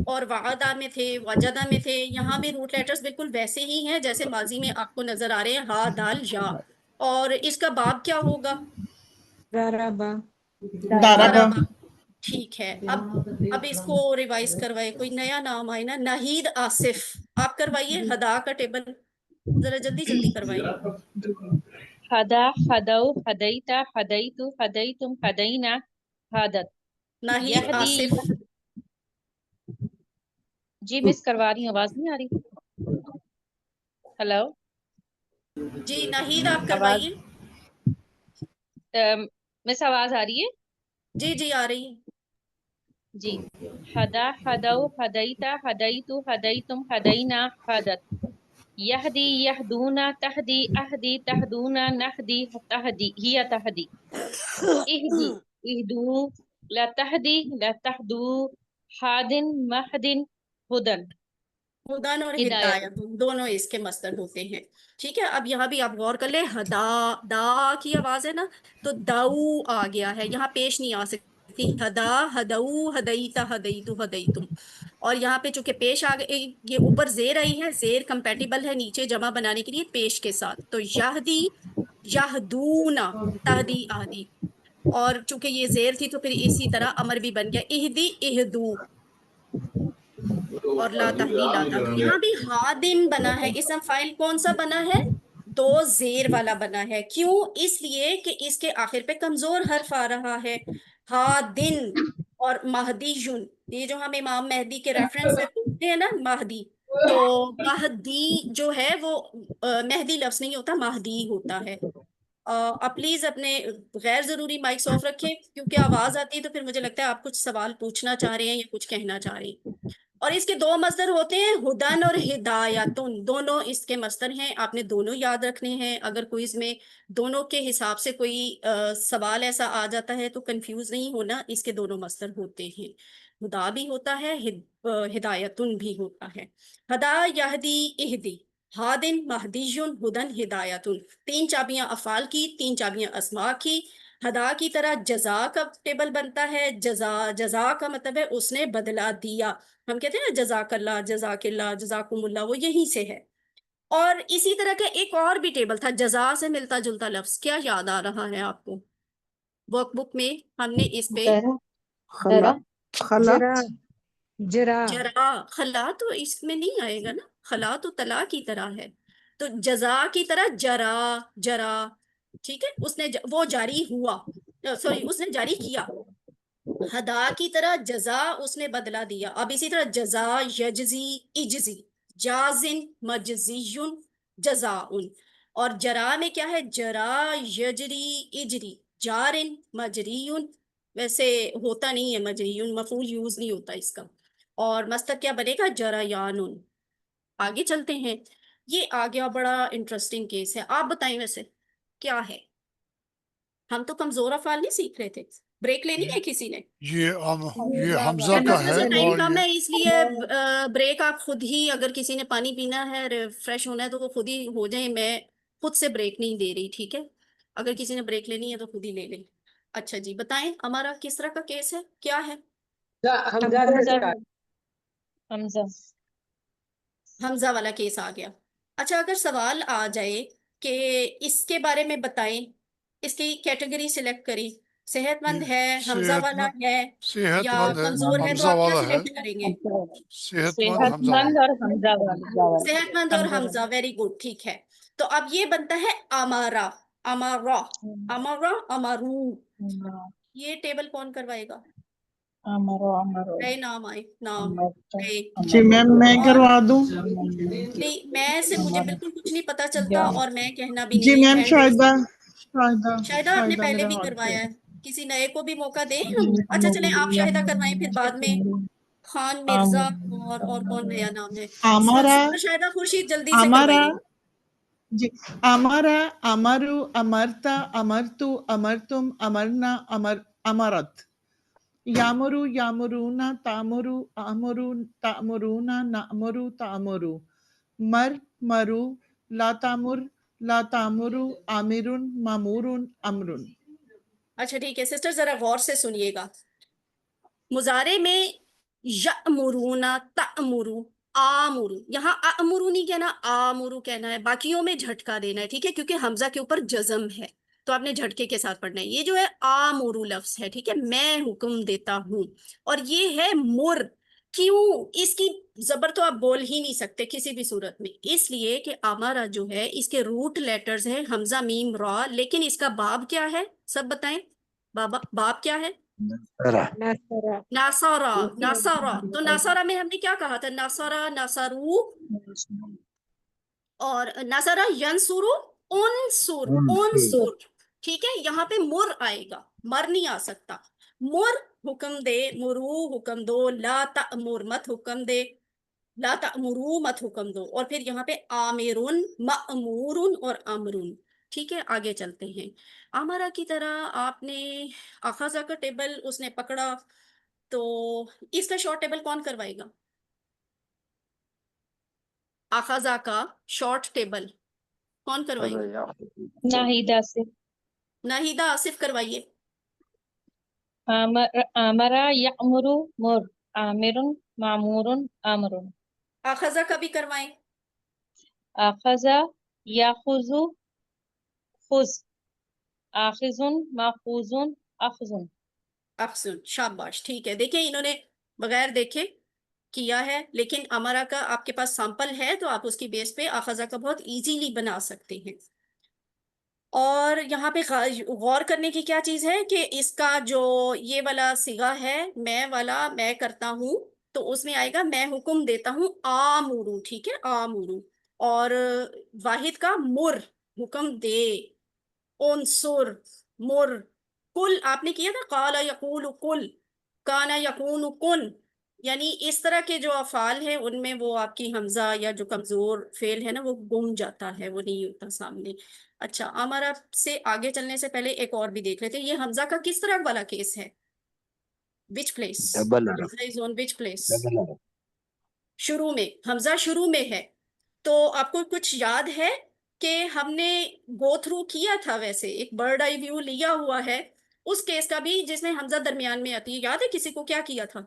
اور وعدہ میں تھے، وجدہ میں تھے، یہاں بھی روٹ لیٹرز بالکل ویسے ہی ہیں جیسے ماضی میں آپ کو نظر آ رہے ہیں، ہا دال یا۔ اور اس کا باب کیا ہوگا؟ ضربا داربا ضربا، ٹھیک ہے۔ اب اس کو ریوائز کروائے، کوئی نیا نام آئے نا، ناہید آصف، آپ کروائیے ہدا کا ٹیبل، ذرا جلدی جلدی کروائیے۔ ہدا ہدو ہدیتا ہدیتو ہدیتم ہدینا ہدت ناہید یہدی آصف، جی مس کروا رہی ہوں، آواز نہیں آ رہی؟ ہلو، جی ناہید آپ آواز کروائیے۔ مس آواز آ رہی ہے؟ جی جی آ رہی ہے۔ جی، ہدا ہدو ہدیتا ہدیتو ہدیتم ہدینا ہدت یہدی یہدونا تہدی اہدی تہدونا نہدی تہدی ہی تہدی اہدی اہدو لتہدی لتہدو ہادن مہدن ہدن ہدن اور ہدایت۔ ہدایت دونوں اس کے مصدر ہوتے ہیں، ٹھیک ہے۔ اب یہاں بھی آپ غور کر لیں، ہدا دا کی آواز ہے نا، تو داؤ آ گیا ہے، یہاں پیش نہیں آ سکتی، ہدا ہدو ہدیتا ہدیتو ہدیتم، اور یہاں پہ چونکہ پیش آ گئی، یہ اوپر زیر آئی ہے، زیر کمپیٹیبل ہے نیچے جمع بنانے کے لیے پیش کے ساتھ، تو یہدی یہدونا تہدی آہدی، اور چونکہ یہ زیر تھی تو پھر اسی طرح امر بھی بن گیا، اہدی اہدو، اور لا تہدی لا تہدو، یہاں بھی ہادن بنا ہے، اسم فائل کون سا بنا ہے؟ دو زیر والا بنا ہے، کیوں؟ اس لیے کہ اس کے آخر پہ کمزور حرف آ رہا ہے، ہادن اور مہدی، یہ جو ہم امام مہدی کے ریفرنس سے پوچھتے ہیں نا، مہدی، تو مہدی جو ہے وہ مہدی لفظ نہیں ہوتا، مہدی ہوتا ہے۔ آپ پلیز اپنے غیر ضروری مائکس آف رکھیں، کیونکہ آواز آتی ہے تو پھر مجھے لگتا ہے آپ کچھ سوال پوچھنا چاہ رہے ہیں یا کچھ کہنا چاہ رہے ہیں۔ اور اس کے دو مصدر ہوتے ہیں، ہدن اور ہدایتن، دونوں اس کے مصدر ہیں، آپ نے دونوں یاد رکھنے ہیں۔ اگر کوئی اس میں دونوں کے حساب سے کوئی سوال ایسا آ جاتا ہے تو کنفیوز نہیں ہونا، اس کے دونوں مصدر ہوتے ہیں، ہدا بھی ہوتا ہے، ہدایتن بھی ہوتا ہے۔ ہدا یہدی اہدی، ہادن مہدیون ہدن ہدایتن، تین چابیاں افعال کی، تین چابیاں اسماء کی۔ ہدا کی طرح جزا کا ٹیبل بنتا ہے، جزا، جزا کا مطلب ہے اس نے بدلہ دیا، ہم کہتے ہیں نا جزاک اللہ، جزاک اللہ، جزاکم اللہ، وہ یہیں سے ہے۔ اور اسی طرح کا ایک اور بھی ٹیبل تھا جزا سے ملتا جلتا لفظ، کیا یاد آ رہا ہے آپ کو؟ ورک بک میں ہم نے اس پہ درا خلا درا خلا جرا جرا جرا، خلا تو اس میں نہیں آئے گا نا، خلا تو طلا کی طرح ہے، تو جزا کی طرح جرا، جرا، ٹھیک ہے، اس نے وہ جاری ہوا، سوری اس نے جاری کیا۔ ہدا کی طرح جزا، اس نے بدلہ دیا۔ اب اسی طرح جزا، یجزی، اجزی، جازن، مجزیون، جزاؤن۔ اور جرا میں کیا ہے؟ جرا، یجری، اجری، جارن، مجریون، ویسے ہوتا نہیں ہے مجریون، مفعول یوز نہیں ہوتا اس کا۔ اور مصدر کیا بنے گا؟ جریانن۔ آگے چلتے ہیں، یہ آ گیا بڑا انٹرسٹنگ کیس ہے، آپ بتائیں ویسے کیا ہے؟ ہم تو کمزور افعال نہیں سیکھ رہے تھے، بریک لینی ہے کسی نے؟ یہ حمزہ میرے کا پاس ہے ویسے ٹائم اور کم یہ ہے، اس لیے بریک آپ خود ہی، اگر کسی نے پانی پینا ہے، ریفریش ہونا ہے تو وہ خود ہی ہو جائیں، میں خود سے بریک نہیں دے رہی، ٹھیک ہے؟ اگر کسی نے بریک لینی ہے تو خود ہی لے لیں۔ اچھا جی، بتائیں ہمارا کس طرح کا کیس ہے، کیا ہے؟ حمزہ سے حمزہ، start۔ حمزہ، حمزہ والا کیس آ گیا۔ اچھا، اگر سوال آ جائے کہ اس کے بارے میں بتائیں، اس کی کیٹیگری سلیکٹ کریں، صحت مند یہ ہے، حمزہ صحت والا مند ہے صحت یا مند ہے، کمزور ہے، تو حمزہ آپ کیا والا ہے، سلیکٹ کریں گے؟ صحت مند صحت حمزہ مند والا۔ اور حمزہ والا، صحت مند اور حمزہ حمزہ، ویری گڈ، ٹھیک ہے۔ تو اب یہ بنتا ہے امارا، امارا، امارا، امارو۔ والا، یہ ٹیبل کون کروائے گا؟ امرو، امرو، نئے نام آئے، نام امرتا، نئے۔ جی امرو، میم میں اور کروا دوں؟ نہیں، میں سے مجھے امر، بالکل کچھ نہیں پتا چلتا، یا، اور میں کہنا بھی جی نہیں میم ہینڈ ریز شاہدہ، نہیں۔ شاہدہ شاہدہ آپ نے شاہدہ پہلے میرا بھی ہاتھ پہ۔ کروایا ہے، کسی نئے کو بھی موقع دیں ہم؟ اچھا چلیں، آپ شاہدہ کروائیں، پھر بعد میں خان مرزا، اور کون نیا نام ہے؟ ہمارا شاہدہ خورشید، جلدی سے ہمارا کروائیے۔ جی ہمارا، امرو، امرتا، امرتو، امرتم، امرنا، امرت، یامرو، یامرونا، تامرو، امرو، تامرونا، نامرو، تامرو، مرو، لا تامر، لا تامرو، آمرن، مامورن، امرن۔ اچھا ٹھیک ہے سسٹر، ذرا غور سے سنیے گا۔ مضارع میں یأمرون، تأمرو، آمرو، یہاں اامرو نہیں کہنا، آمرو کہنا ہے، باقیوں میں جھٹکا دینا ہے، ٹھیک ہے، کیونکہ حمزہ کے اوپر جزم ہے تو آپ نے جھٹکے کے ساتھ پڑھنا ہے۔ یہ جو ہے آمرو لفظ ہے، ٹھیک ہے، میں حکم دیتا ہوں، اور یہ ہے مر۔ کیوں؟ اس کی زبر تو آپ بول ہی نہیں سکتے کسی بھی صورت میں، اس لیے کہ امارا جو ہے اس کے روٹ لیٹرز ہیں حمزہ، میم، را، لیکن اس کا باب کیا ہے؟ سب بتائیں، باب کیا ہے؟ نصرہ، ناصارا، ناصارا، تو ناصارا میں ہم نے کیا کہا تھا؟ ناصارا، ناصرو، اور ناصارا ینصرو، انصر، انصر، ٹھیک ہے، یہاں پہ مر آئے گا، مر نہیں آ سکتا۔ مر حکم دے، مرو حکم دو، لا تأمر مت حکم دے، لا تأمرو مت حکم دو، اور پھر یہاں پہ آمرن، مأمورن اور امرن، ٹھیک ہے۔ آگے چلتے ہیں، امارا کی طرح آپ نے اخذہ کا ٹیبل اس نے پکڑا، تو اس کا شارٹ ٹیبل کون کروائے گا؟ اخذہ کا شارٹ ٹیبل کون کروائے گا؟ ناہیدہ سے، ناہیدہ آصف کروائیے۔ امرا یامرو، مر، آمرن، معمورن، امرن، اخذہ کا بھی کروائیں۔ اخذا یاخذو، خذ، آخذن، ماخوذن، اخذن۔ احسن، شاباش، ٹھیک ہے، دیکھیں انہوں نے بغیر دیکھے کیا ہے، لیکن امارا کا آپ کے پاس سامپل ہے تو آپ اس کی بیس پہ اخذہ کا بہت ایزیلی بنا سکتے ہیں۔ اور یہاں پہ غور کرنے کی کیا چیز ہے کہ اس کا جو یہ والا صیغہ ہے، میں والا، میں کرتا ہوں، تو اس میں آئے گا میں حکم دیتا ہوں آمرو، ٹھیک ہے، آمرو. اور واحد کا مر، حکم دے. انصر، مر. کل آپ نے کیا تھا، قال یقول کل، کان یکون کن. یعنی اس طرح کے جو افعال ہیں ان میں وہ آپ کی حمزہ یا جو کمزور فعل ہے نا وہ گم جاتا ہے، وہ نہیں ہوتا سامنے. اچھا، ہمارا سے آگے چلنے سے پہلے ایک اور بھی دیکھ لیتے ہیں. یہ حمزہ کا کس طرح والا کیس ہے؟ وچ پلیس؟ ڈبل عرب، حمزہ از آن وچ پلیس؟ ڈبل عرب. شروع میں، حمزہ شروع میں ہے. تو آپ کو کچھ یاد ہے کہ ہم نے گو تھرو کیا تھا، ویسے ایک برڈ آئی ویو لیا ہوا ہے اس کیس کا بھی جس میں حمزہ درمیان میں آتی ہے. یاد ہے کسی کو کیا کیا تھا؟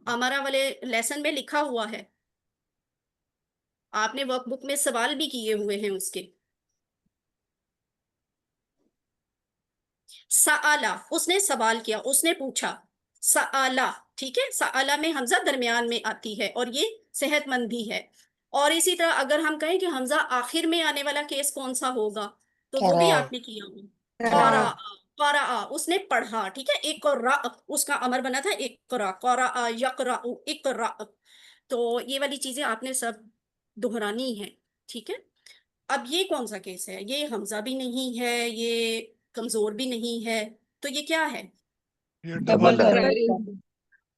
ہمارا والے لیسن میں لکھا ہوا ہے، آپ نے ورک بک میں سوال بھی کیے ہوئے ہیں اس کے. سآلہ، اس نے سوال کیا، اس نے پوچھا. سآلہ، ٹھیک ہے، سآلہ میں حمزہ درمیان میں آتی ہے اور یہ صحت مند بھی ہے. اور اسی طرح اگر ہم کہیں کہ حمزہ آخر میں آنے والا کیس کون سا ہوگا تو وہ بھی قرأ. آپ نے کیا ہوگا. قرأ، قرأ، اس نے پڑھا، ٹھیک ہے. اقرأ اس کا امر بنا تھا اقرأ، قرأ یقرأ اقرأ. تو یہ والی چیزیں آپ نے سب دہرانی ہیں، ٹھیک ہے. اب یہ کون سا کیس ہے؟ یہ حمزہ بھی نہیں ہے، یہ کمزور بھی نہیں ہے، تو یہ کیا ہے؟ یہ ڈبل ڈبل ہے. حروف.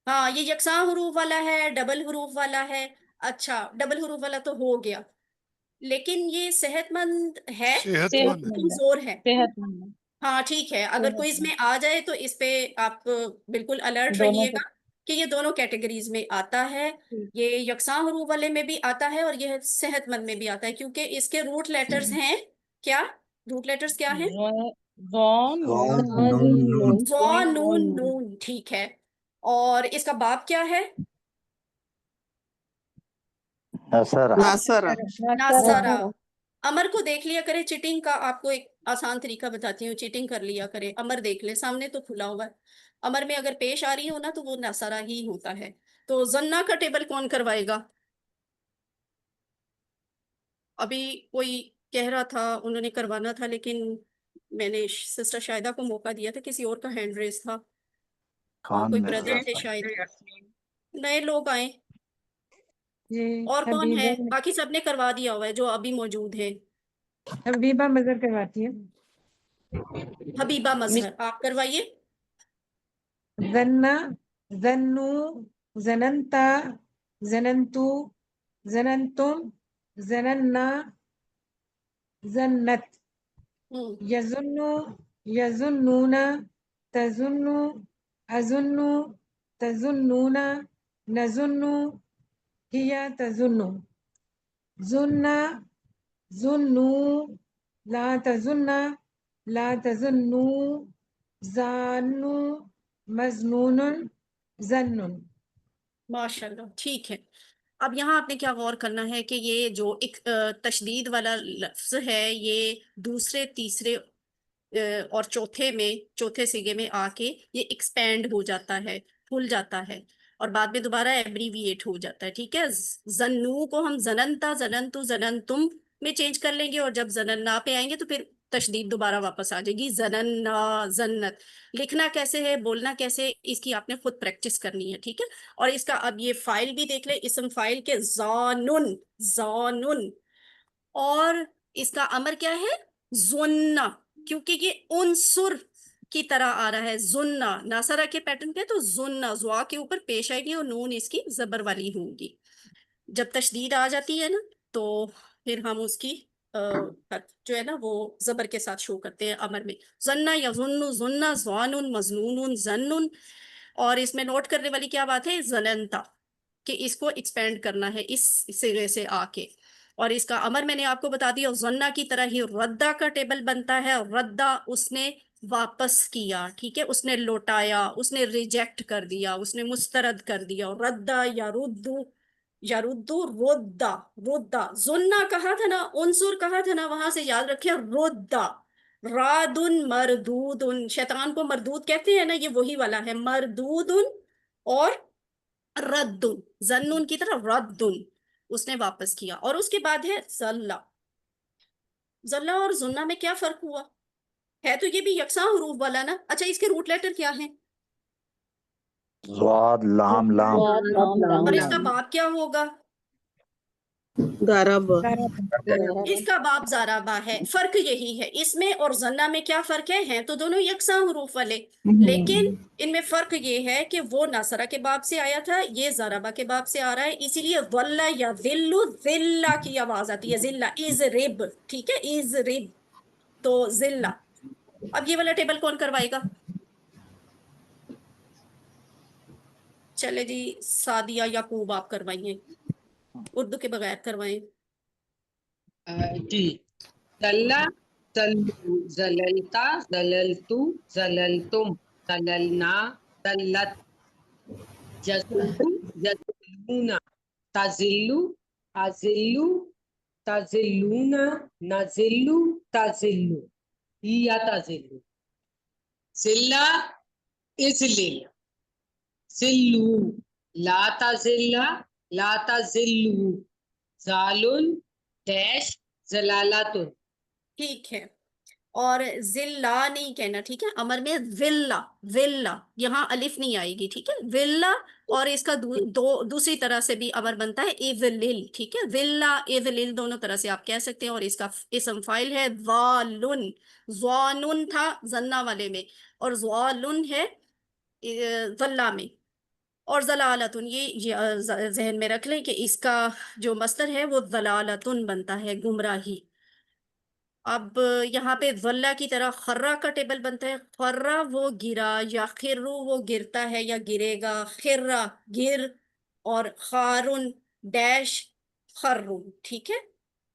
ہاں، یہ یکساں حروف والا ہے، ڈبل حروف والا ہے. اچھا، ڈبل حروف والا تو ہو گیا، لیکن یہ صحت مند ہے، صحت صحت مند ہے. مند ہے، کمزور ہے؟ صحت مند ہے. ہاں ٹھیک ہے، اگر کوئی اس میں آ جائے تو اس پہ آپ بالکل الرٹ دونوں رہیے گا کہ یہ دونوں کیٹیگریز میں آتا ہے. یہ یکساں حروف والے میں بھی آتا ہے اور یہ صحت مند میں بھی آتا ہے، کیونکہ اس کے روٹ لیٹرز ہیں کیا؟ روٹ لیٹرز کیا ہیں؟ زون ضاد نون نون نون. ضا، نون، نون، ٹھیک ہے. اور اس کا باب کیا ہے؟ نصرہ. ناصرہ. ناصرہ. امر کو دیکھ لیا کرے، چیٹنگ کا آپ کو ایک آسان طریقہ بتاتی ہوں، چیٹنگ کر لیا کرے. امر دیکھ لے، سامنے تو کھلا ہوا ہے. امر میں اگر پیش آ رہی ہو نا تو وہ ناصرہ ہی ہوتا ہے. تو زنہ کا ٹیبل کون کروائے گا؟ ابھی کوئی کہہ رہا تھا انہوں نے کروانا تھا، لیکن میں نے سسٹر شاہدہ کو موقع دیا تھا، کسی اور کا ہینڈ ریز تھا. ہاں، کوئی بردر تھے شاید. نئے لوگ آئے. جی اور کون ہے؟ حبیبہ، باقی سب نے کروا دیا ہوا ہے جو ابھی موجود ہے. حبیبہ مظہر کرواتی ہے. حبیبہ مظہر، آپ کروائیے. زنا، زنو، زننتا، زننتو، زننتم، زننا، زنت. ہوں، یظنو، یظنون، تظنو، اظنو، تظنون، نظنو، ہیا تظنو. ظنا، ظنو، لا تظن، لا تظنو، ظانو، مظنون، ظنن. ماشاء اللہ، ٹھیک ہے. اب یہاں آپ نے کیا غور کرنا ہے کہ یہ جو ایک تشدید والا لفظ ہے یہ دوسرے، تیسرے اور چوتھے صیغے میں آ کے یہ ایکسپینڈ ہو جاتا ہے، پھول جاتا ہے اور بعد میں دوبارہ ایبریویٹ ہو جاتا ہے. ٹھیک ہے، زنو کو ہم زننتا، زننتو، زننتم میں چینج کر لیں گے اور جب زننا پہ آئیں گے تو پھر تشدید دوبارہ واپس آ جائے گی. زننا، زنت. لکھنا کیسے ہے، بولنا کیسے، اس کی آپ نے خود پریکٹس کرنی ہے. ٹھیک ہے. اور اس کا اب یہ فائل بھی دیکھ لیں، اسم فائل کے زانن، زانن. اور اس کا امر کیا ہے؟ زنہ، کیونکہ یہ عنصر کی طرح آ رہا ہے. زنہ ناصرہ کے پیٹرن پہ، تو زنہ زوا کے اوپر پیش آئے گی اور نون اس کی زبر والی ہوں گی. جب تشدید آ جاتی ہے نا تو پھر ہم اس کی جو ہے نا وہ زبر کے ساتھ شو کرتے ہیں امر میں. زنہ، یظن، زنہ، زوان، مظنون، زنن. اور اس میں نوٹ کرنے والی کیا بات ہے؟ زننتا، کہ اس کو ایکسپینڈ کرنا ہے اس سرے سے آ کے. اور اس کا امر میں نے آپ کو بتا دیا، زنہ کی طرح ہی ردہ کا ٹیبل بنتا ہے. ردہ اس نے واپس کیا، ٹھیک ہے، اس نے لوٹایا، اس نے ریجیکٹ کر دیا، اس نے مسترد کر دیا. ردہ یا ردو، یا ردو، ردہ، ردہ. زنہ کہا تھا نا، عنصر کہا تھا نا، وہاں سے یاد رکھے ردہ. رادن، مردود. شیطان کو مردود کہتے ہیں نا، یہ وہی والا ہے. مردود اور رد، زنون کی طرح رد، اس نے واپس کیا. اور اس کے بعد ہے زلہ. زلہ اور زنہ میں کیا فرق ہوا ہے؟ تو یہ بھی یکساں حروف والا نا. اچھا، اس کے روٹ لیٹر کیا ہیں؟ ضاد لام لام اور اس کا باپ کیا ہوگا؟ ضرب اس کا باپ ضربہ ہے. فرق یہی ہے اس میں اور ضلع میں. کیا فرق ہے؟ ہیں تو دونوں یکساں حروف والے، لیکن ان میں فرق یہ ہے کہ وہ ناصرہ کے باب سے آیا تھا، یہ ضربہ کے باب سے آ رہا ہے. اسی لیے ضلع یا ذلو، ذلہ کی آواز آتی ہے. ذلہ از رب، ٹھیک ہے، از رب تو ذلہ. اب یہ والا ٹیبل کون کروائے گا؟ چلے جی سعدیہ یعقوب آپ کروائیے، اردو کے بغیر کروائیں. جی. ذلہ، ذلو، ذللتا، ذللتو، ذللتم، ذللنا، ذلت. یذلو، یذلون، تذلو، اذلو، تذلون، نذلو، تذلو، یا تذلو. ذلہ، اذلل، ذلو، لا تذلہ، لا تذلو، ذالن، ڈیش، زلالاتن. ٹھیک ہے، اور ذلہ نہیں کہنا، ٹھیک ہے. امر میں ذلہ، ذلہ یہاں الف نہیں آئے گی، ٹھیک ہے. ذلہ، اور اس کا دوسری طرح سے بھی امر بنتا ہے اذلل، ٹھیک ہے. ذلہ اذلل دونوں طرح سے آپ کہہ سکتے ہیں. اور اس کا اسم فاعل ہے ذالن. ذانن تھا زنہ والے میں، اور ذالن ہے ذلہ میں. اور ضلالتن، یہ ذہن میں رکھ لیں کہ اس کا جو مصدر ہے وہ ضلالتن بنتا ہے، گمراہی. اب یہاں پہ ضلع کی طرح خرہ کا ٹیبل بنتا ہے. خرہ وہ گرا، یا خرو وہ گرتا ہے یا گرے گا. خرہ گر، اور خارن ڈیش خرن، ٹھیک ہے،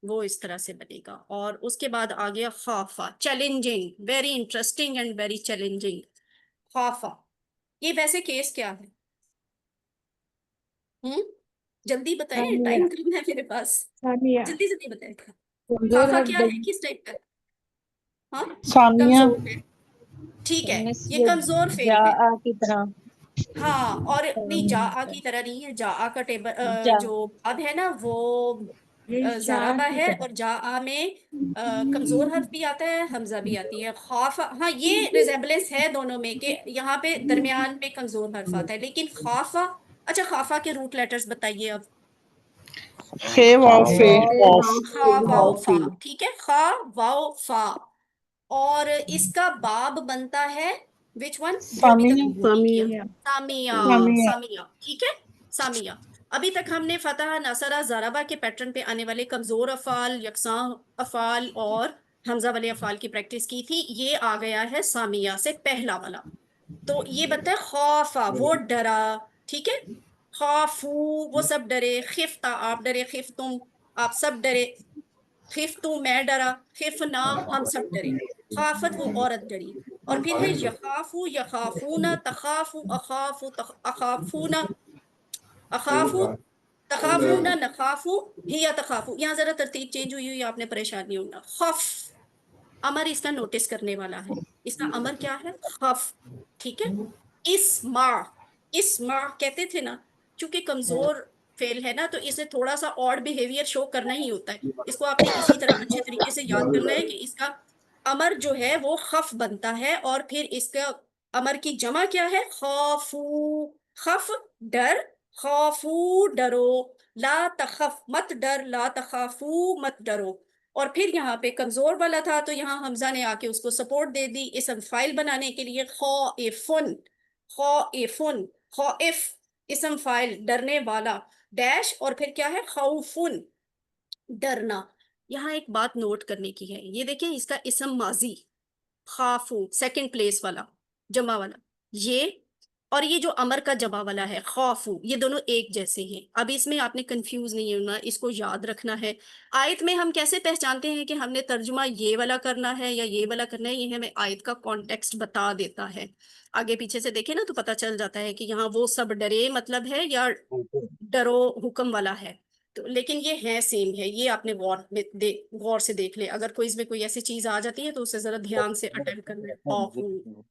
وہ اس طرح سے بنے گا. اور اس کے بعد آ گیا خافا، challenging, very interesting and very challenging. خافا، یہ ویسے کیس کیا ہے؟ جلدی بتائیں، ٹائم کم ہے میرے پاس، جلدی جلدی بتائیں. خافا کیا ہے، کس ٹائپ کا؟ ہاں سامیہ. کمزور ہے، ٹھیک ہے، یہ کمزور فعل ہے. جاء کی طرح. ہاں، اور نہیں جا کی طرح نہیں ہے. جا کا ٹیبل جو اب ہے نا وہ ضربہ ہے، اور جا میں کمزور حرف بھی آتا ہے، حمزہ بھی آتی ہے. خوف، ہاں یہ ریزیبلنس ہے دونوں میں کہ یہاں پہ درمیان میں کمزور حرف آتا ہے. لیکن خافا، اچھا خافا کے روٹ لیٹرز بتائیے اب. خے واو فے قاف. خا واو فا، ٹھیک ہے، خا واو فا. اور اس کا باب بنتا ہے which one؟ جو ابھی تک ہم نے نہیں کیا، سامیہ. سامیہ. سامیہ، ٹھیک ہے، سامیہ. ابھی تک ہم نے فتح، نصرہ، ضربہ کے پیٹرن پہ آنے والے کمزور افعال، یکساں افعال اور حمزہ والے افعال کی پریکٹس کی تھی. یہ آ گیا ہے سامیہ سے پہلا والا. تو یہ بنتا ہے خوفا، وہ ڈرا، ٹھیک ہے. خوفو، وہ سب ڈرے. خفتا، آپ ڈرے. خفتم، آپ سب ڈرے. خفتو، میں ڈرا. خفنا، ہم سب ڈرے. خافت، وہ عورت ڈری. اور پھر ہے یخافو، یخافونا، تخافو، اخافو، اخافونا، اخافو، تخافونا، نخافو، ہی تخافو. یہاں ذرا ترتیب چینج ہوئی ہوئی، آپ نے پریشان نہیں ہونا. خف، امر اس کا نوٹس کرنے والا ہے. اس کا امر کیا ہے؟ خف، ٹھیک ہے. اسمع، اسمع کہتے تھے نا، چونکہ کمزور فعل ہے نا تو اسے تھوڑا سا اور بیہیویئر شو کرنا ہی ہوتا ہے. اس کو آپ نے اسی طرح اچھے طریقے سے یاد کرنا ہے کہ اس کا امر جو ہے وہ خف بنتا ہے. اور پھر اس کا امر کی جمع کیا ہے؟ خوفو، خف ڈر، خوفو ڈرو. لا تخف، مت ڈر. لا تخافو، مت ڈرو. اور پھر یہاں پہ کمزور والا تھا تو یہاں حمزہ نے آ کے اس کو سپورٹ دے دی اسم فائل بنانے کے لیے. خوفن، خوفن، خوف اسم فائل ڈرنے والا، ڈیش، اور پھر کیا ہے؟ خوفن، ڈرنا. یہاں ایک بات نوٹ کرنے کی ہے، یہ دیکھیں اس کا اسم ماضی خافو سیکنڈ پلیس والا جمع والا، یہ اور یہ جو امر کا جمع والا ہے خوفو، یہ دونوں ایک جیسے ہیں. اب اس میں آپ نے کنفیوز نہیں ہونا، اس کو یاد رکھنا ہے. آیت میں ہم کیسے پہچانتے ہیں کہ ہم نے ترجمہ یہ والا کرنا ہے یا یہ والا کرنا ہے؟ یہ ہمیں آیت کا کانٹیکسٹ بتا دیتا ہے. آگے پیچھے سے دیکھیں نا تو پتہ چل جاتا ہے کہ یہاں وہ سب ڈرے مطلب ہے یا ڈرو حکم والا ہے. تو لیکن یہ ہے سیم ہے، یہ آپ نے غور سے دیکھ لے. اگر کوئی اس میں کوئی ایسی چیز آ جاتی ہے تو اسے ذرا دھیان سے اٹینڈ کرنا ہے. خوفو،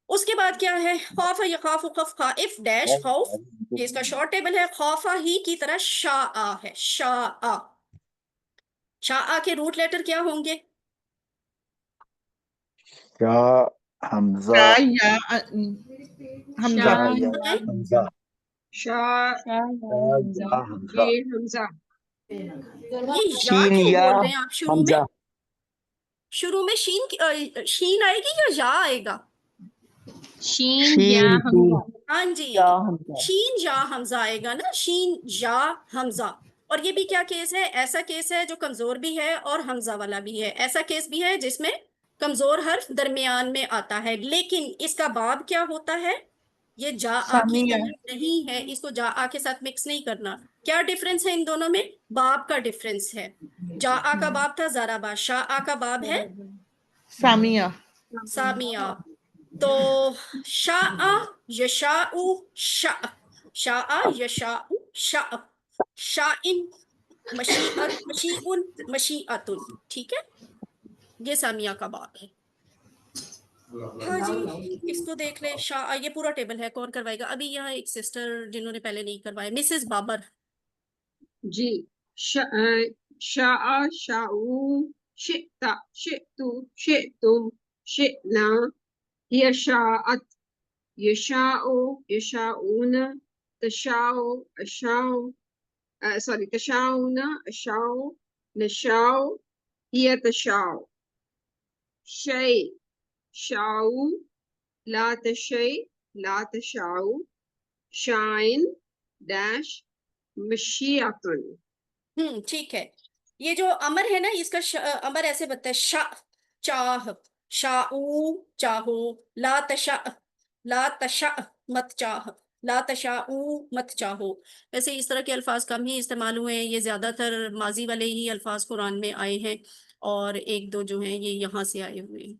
اس کے بعد کیا ہے؟ خوف، یخاف، خف، خائف ڈیش خوف. یہ اس کا شارٹ ٹیبل ہے. خوفا ہی کی طرح شاء ہے، شاء. شاء کے روٹ لیٹر کیا ہوں گے؟ حمزہ شا یا حمزہ شا یا ہیں؟ حمزہ شاء شا یا حمزہ یہ حمزہ یہ یا شین کیوں یا بول رہے ہیں آپ شروع میں؟ حمزہ شروع میں شین آئے گی یا یا آئے گا؟ شین یا شین حمزہ ہاں جی، یا حمزہ شین یا حمزہ آئے گا نا، شین یا حمزہ۔ اور یہ بھی کیا کیس ہے؟ ایسا کیس ہے جو کمزور بھی ہے اور حمزہ والا بھی ہے، ایسا کیس بھی ہے جس میں کمزور حرف درمیان میں آتا ہے، لیکن اس کا باب کیا ہوتا ہے؟ یہ جا آ کی ثانیہ طرح نہیں ہے، اس کو جا آ کے ساتھ مکس نہیں کرنا۔ کیا ڈیفرنس ہے ان دونوں میں؟ باب کا ڈیفرنس ہے۔ جا آ کا باب تھا ضربا، شا آ کا باب ہے سامیہ سامیہ۔ تو شاء یشاء شاء، شاء یشاء شاء، شائن مشیعت مشیعن مشیعتن، ٹھیک ہے، یہ سامیہ کا باب ہے۔ ہاں جی، اس کو دیکھ لیں، شاء، یہ پورا ٹیبل ہے، کون کروائے گا؟ ابھی یہاں ایک سسٹر جنہوں نے پہلے نہیں کروایا، مسز بابر۔ جی شاء شاءو شئت شئتو شئتم شئنا هي شاءت يشاء يشاءون تشاء أشاء sorry تشاءون أشاء نشاء هي تشاء شيء شاء لا تشيء لا تشاء شاين داش مشیعتن۔ ٹھیک ہے، یہ جو امر ہے نا، اس کا امر ایسے بنتا ہے، شاء چاہ، شاءو چاہو، لا تشاء لا تشاء مت چاہ، لا تشاءو مت چاہو۔ ویسے اس طرح کے الفاظ کم ہی استعمال ہوئے ہیں، یہ زیادہ تر ماضی والے ہی الفاظ قرآن میں آئے ہیں، اور ایک دو جو ہیں یہ یہاں سے آئے ہوئے ہیں،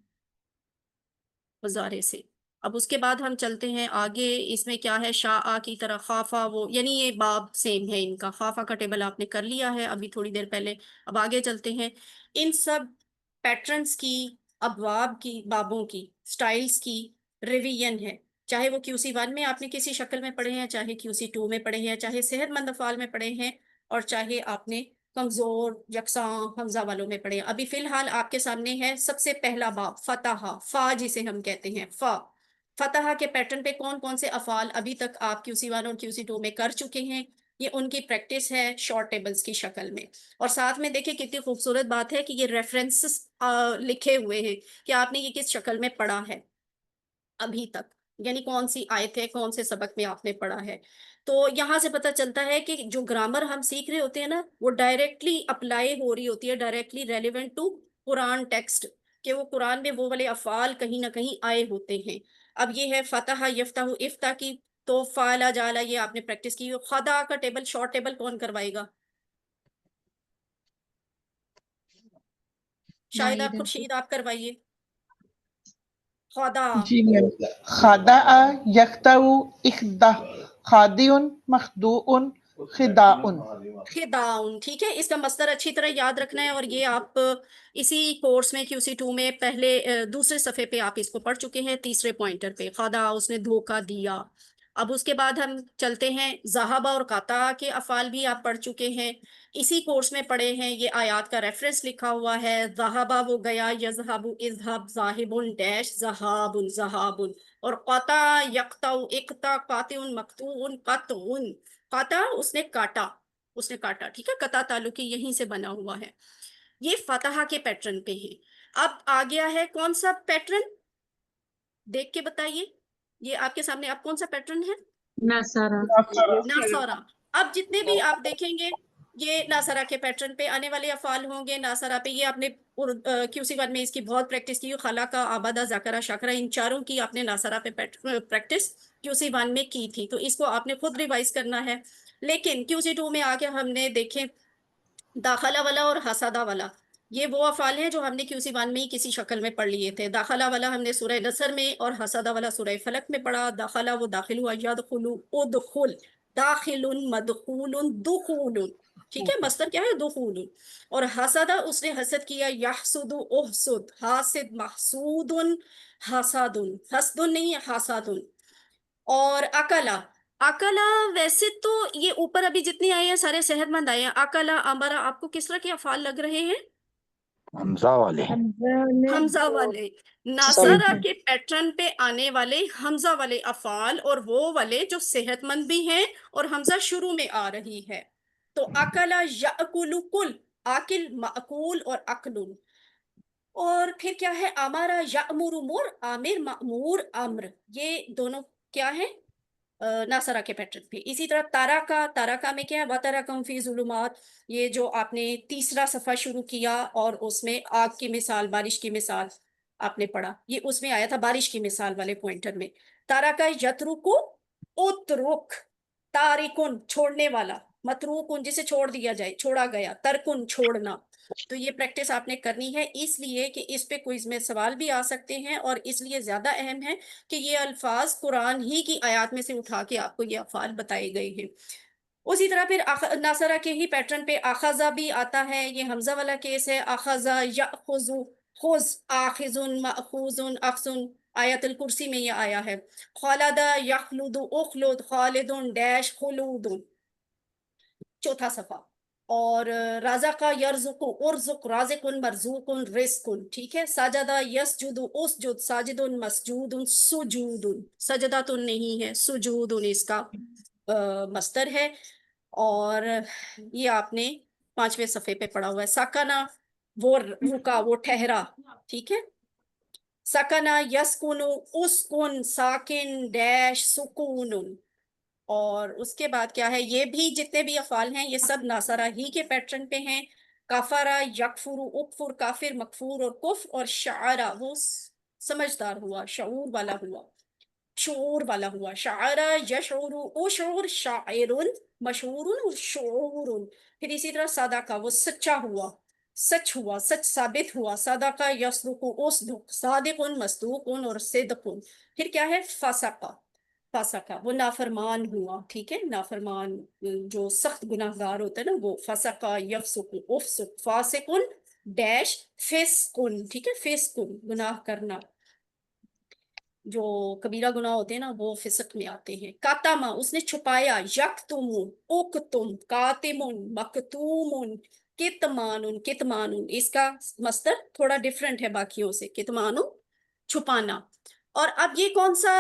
مضارع سے۔ اب اس کے بعد ہم چلتے ہیں آگے، اس میں کیا ہے، شاء کی طرح خافا، وہ یعنی یہ باب سیم ہے ان کا، خافا کا ٹیبل آپ نے کر لیا ہے ابھی تھوڑی دیر پہلے۔ اب آگے چلتے ہیں، ان سب پیٹرنز کی، ابواب کی، بابوں کی، سٹائلز کی ریویژن ہے، چاہے وہ QC1 میں آپ نے کسی شکل میں پڑھے ہیں، چاہے QC2 میں پڑھے ہیں، چاہے صحت مند افعال میں پڑھے ہیں، اور چاہے آپ نے کمزور یکساں حمزہ والوں میں پڑھے ہیں۔ ابھی فی الحال آپ کے سامنے ہے سب سے پہلا باب، فتح، فا جسے ہم کہتے ہیں، فا۔ فتح کے پیٹرن پہ کون کون سے افعال ابھی تک آپ QC1 اور QC2 میں کر چکے ہیں، یہ ان کی پریکٹس ہے شارٹ ٹیبلز کی شکل میں۔ اور ساتھ میں دیکھیں کتنی خوبصورت بات ہے کہ یہ ریفرنسز لکھے ہوئے ہیں کہ آپ نے یہ کس شکل میں پڑھا ہے ابھی تک، یعنی کون سی آیت ہے، کون سے سبق میں آپ نے پڑھا ہے۔ تو یہاں سے پتہ چلتا ہے کہ جو گرامر ہم سیکھ رہے ہوتے ہیں نا، وہ ڈائریکٹلی اپلائی ہو رہی ہوتی ہے، directly relevant to Quran text, کہ وہ قرآن میں وہ والے افعال کہیں نہ کہیں آئے ہوتے ہیں۔ اب یہ ہے فتح یفتح افتح کی، تو فعلا جالا یہ آپ نے پریکٹس کی۔ خدا کا ٹیبل، شارٹ ٹیبل کون کروائے گا؟ شاہدہ خورشید آپ کروائیے، خدا۔ جی میم خادع یختع اخدع خادع مخدوع خداع خداؤن، ٹھیک ہے، اس کا مصدر اچھی طرح یاد رکھنا ہے، اور یہ آپ اسی کورس میں QC2 میں پہلے دوسرے صفحے پہ آپ اس کو پڑھ چکے ہیں، تیسرے پوائنٹر پہ، خدا، اس نے دھوکہ دیا۔ اب اس کے بعد ہم چلتے ہیں، ذہبہ اور قطع کے افعال بھی آپ پڑھ چکے ہیں، اسی کورس میں پڑھے ہیں، یہ آیات کا ریفرنس لکھا ہوا ہے، ذہبہ وہ گیا، یذہب اذہب، ذاہب ڈیش ذہاب ذہاب، اور قطع یقطع اقطع قاطع مقطوع قطع، قطع اس نے کاٹا، اس نے کاٹا، ٹھیک ہے، قطع تعلقی یہیں سے بنا ہوا ہے۔ یہ فتح کے پیٹرن پہ ہے۔ اب آ گیا ہے کون سا پیٹرن، دیکھ کے بتائیے، یہ آپ کے سامنے اب کون سا پیٹرن ہے؟ ناصرہ۔ اب جتنے بھی آپ دیکھیں گے یہ ناصرہ کے پیٹرن پہ آنے والے افعال ہوں گے، ناصرہ پہ، یہ آپ نے QC1 میں اس کی بہت پریکٹس کی، خلقہ، عبدہ، ذکرہ، شکرہ، ان چاروں کی آپ نے ناصرہ پہ پریکٹس QC1 میں کی تھی، تو اس کو آپ نے خود ریوائز کرنا ہے۔ لیکن QC2 میں آ کے ہم نے دیکھیں داخلہ والا اور حسدہ والا، یہ وہ افعال ہیں جو ہم نے QC1 میں ہی کسی شکل میں پڑھ لیے تھے۔ داخلہ والا ہم نے سورہ نصر میں، اور حسدہ والا سورہ فلق میں پڑھا۔ داخلہ وہ داخل ہوا، یدخل ادخل، داخل مدخول دخول، ٹھیک ہے، مصدر کیا ہے؟ دخول۔ اور حسدہ اس نے حسد کیا، یحسد احسد، حاسد محسود حسد، حسد نہیں ہے حسد۔ اور اکلا، اکلا ویسے تو یہ اوپر ابھی جتنے آئے ہیں سارے صحت مند آئے ہیں، اکلا، امرا، آپ کو کس طرح کے افعال لگ رہے ہیں؟ حمزہ والے حمزہ والے ناصرہ کے پیٹرن پہ آنے والے حمزہ والے افعال اور وہ والے جو صحت مند بھی ہیں اور حمزہ شروع میں آ رہی ہے. تو اکلا یاکل کل، آکل ماکول اور اکلن. اور پھر کیا ہے امارا یامر مر، عامر مامور امر. یہ دونوں کیا ہے ناصرہ کے پیٹرن پہ. اسی طرح تارکا میں کیا ہے وَتَرَكَهُمْ فِي ظُلُمَاتٍ. یہ جو آپ نے تیسرا صفحہ شروع کیا اور اس میں آگ کی مثال، بارش کی مثال آپ نے پڑھا، یہ اس میں آیا تھا بارش کی مثال والے پوائنٹر میں. تارکا یترکو اترک، تارکن چھوڑنے والا، متروکن جسے چھوڑ دیا جائے، چھوڑا گیا، ترکن چھوڑنا. تو یہ پریکٹس آپ نے کرنی ہے، اس لیے کہ اس پہ کوئز میں سوال بھی آ سکتے ہیں، اور اس لیے زیادہ اہم ہے کہ یہ الفاظ قرآن ہی کی آیات میں سے اٹھا کے آپ کو یہ افعال بتائے گئے ہیں. اسی طرح پھر ناصرہ کے ہی پیٹرن پہ اخذہ بھی آتا ہے، یہ حمزہ والا کیس ہے. اخذہ یاخذ، خذ، آخذ، ماخوذ، اخذ. آیت الکرسی میں یہ آیا ہے. خالد یخلد، اخلد، خالد ڈیش خلود. چوتھا صفحہ. اور رازق یرزق، ارزق، رازق، مرزوق، رزق. ٹھیک ہے. ساجدہ یسجد، اسجد، ساجد، مسجود، سجود. سجدہ تو نہیں ہے، سجود اس کا مصدر ہے. اور یہ آپ نے 5ویں صفحے پہ پڑھا ہوا ہے. سکنا وہ رکا، وہ ٹھہرا. ٹھیک ہے. سکنا یسکن، اسکن، ساکن ڈیش سکون. اور اس کے بعد کیا ہے، یہ بھی جتنے بھی افعال ہیں یہ سب ناصرہ ہی کے پیٹرن پہ ہیں. کافرہ یکفر، اکفر، کافر، مکفور اور کفر. اور شعرہ وہ سمجھدار ہوا، شعور والا ہوا، شعور والا ہوا. شعرہ یشعر، اشعر، شاعر، مشہور اور شعور. پھر اسی طرح صدقہ وہ سچا ہوا، سچ ہوا، سچ ثابت ہوا. صدقہ یصدق، اصدق، صادق، مصدوق اور صدق. پھر کیا ہے فسقہ، فسقہ وہ نافرمان ہوا. ٹھیک ہے. نافرمان جو سخت گناہ گار ہوتا ہے نا وہ. فسقہ یفسق، افسق، فاسق ڈیش فسقن. ٹھیک ہے. فسقن گناہ کرنا، جو کبیرہ گناہ ہوتے ہیں نا وہ فسق میں آتے ہیں. کاتما اس نے چھپایا، یکتم، اکتم، کاتم، مکتوم، کتمان. کتمان اس کا مصدر تھوڑا ڈیفرنٹ ہے باقیوں سے. کتمان چھپانا. اور اب یہ کون سا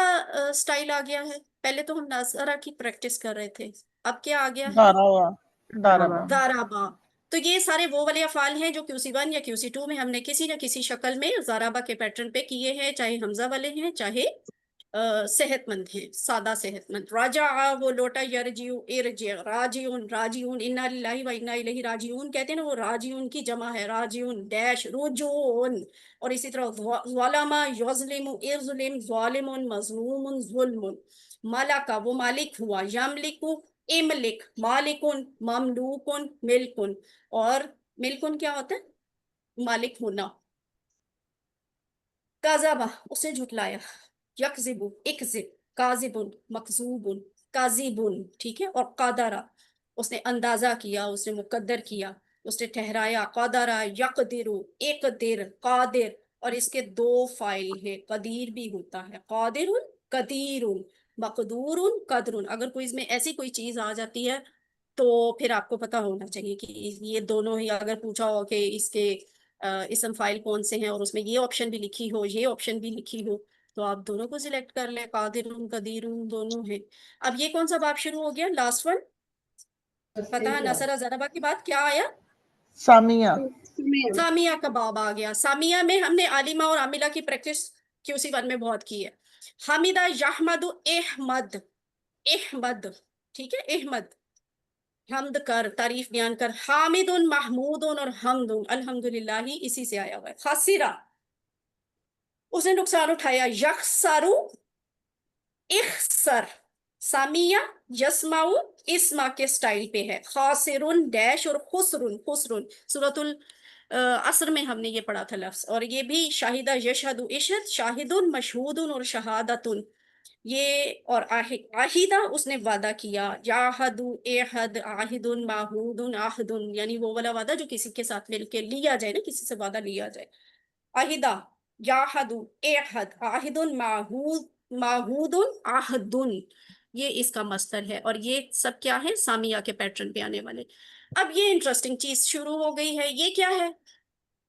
سٹائل آ گیا ہے؟ پہلے تو ہم ناصرہ کی پریکٹس کر رہے تھے، اب کیا آ گیا ہے؟ دارابا. ضربا. تو یہ سارے وہ والے افعال ہیں جو QC1 یا QC2 میں ہم نے کسی نہ کسی شکل میں ضربا کے پیٹرن پہ کیے ہیں، چاہے حمزہ والے ہیں چاہے صحت مند ہیں، سادہ صحت مند. راجع وہ لوٹا، یرجع ارجع، راجعون راجعون، انا للہ و انا الیہ راجعون کہتے ہیں نا، وہ راجعون کی جمع ہے، راجعون ڈیش رجعون. اور اسی طرح ظلم یظلم، ارظلم، ظالم، مظلوم، ظلم. ملکہ وہ مالک ہوا، یملک، املک، مالکن، مملوکن، ملکن. اور ملکن کیا ہوتا ہے؟ مالک ہونا. کذبہ اسے جھٹلایا، یکذب، اکذب، کاذب، مکذوب، کاذب. ٹھیک ہے. اور قادرہ اس نے اندازہ کیا، اس نے مقدر کیا، اس نے ٹھہرایا. قادرہ یقدر، اقدر، قادر. اور اس کے 2 فائل ہے، قدیر بھی ہوتا ہے، قادر، قدیر، مقدور، قدر. اگر کوئی اس میں ایسی کوئی چیز آ جاتی ہے تو پھر آپ کو پتا ہونا چاہیے کہ یہ دونوں ہی، اگر پوچھا ہو کہ اس کے اسم فائل کون سے ہیں اور اس میں یہ آپشن بھی لکھی ہو، یہ آپشن بھی لکھی ہو، تو آپ دونوں کو سلیکٹ کر لیں. قادر، قدیر دونوں ہیں. اب یہ کون سا باب شروع ہو گیا؟ Last one. فتح نصرہ ضربہ کے بعد کیا آیا؟ سامیہ. سامیہ کا باب آ گیا. سامیہ میں ہم نے عالمہ اور عاملہ کی پریکٹس QC1 میں بہت کی ہے. حمیدہ یحمد، احمد، احمد. ٹھیک ہے. احمد حمد کر، تعریف بیان کر. حامد، محمود اور حمد الحمدللہ ہی اسی سے آیا ہوا ہے. خاسرہ اس نے نقصان اٹھایا، یخسر، اخسر. سامیہ یسمع اسما کے سٹائل پہ ہے. خاسر ڈیش اور خسرن، خسرن. سورۃ العصر میں ہم نے یہ پڑھا تھا لفظ. اور یہ بھی شاہدہ یشہد، اشہد، شاہد، مشہود اور شہادت. یہ اور عاہدہ اس نے وعدہ کیا، یاہد، احد، عاہد، معہود، عہد. یعنی وہ والا وعدہ جو کسی کے ساتھ مل کے لیا جائے نا، کسی سے وعدہ لیا جائے. عاہدہ، یاہد، احد، عاہد، معہود، معہود، عہد. یہ اس کا مصدر ہے. اور یہ سب کیا ہے؟ سامیہ کے پیٹرن پہ آنے والے. اب یہ انٹرسٹنگ چیز شروع ہو گئی ہے. یہ کیا ہے؟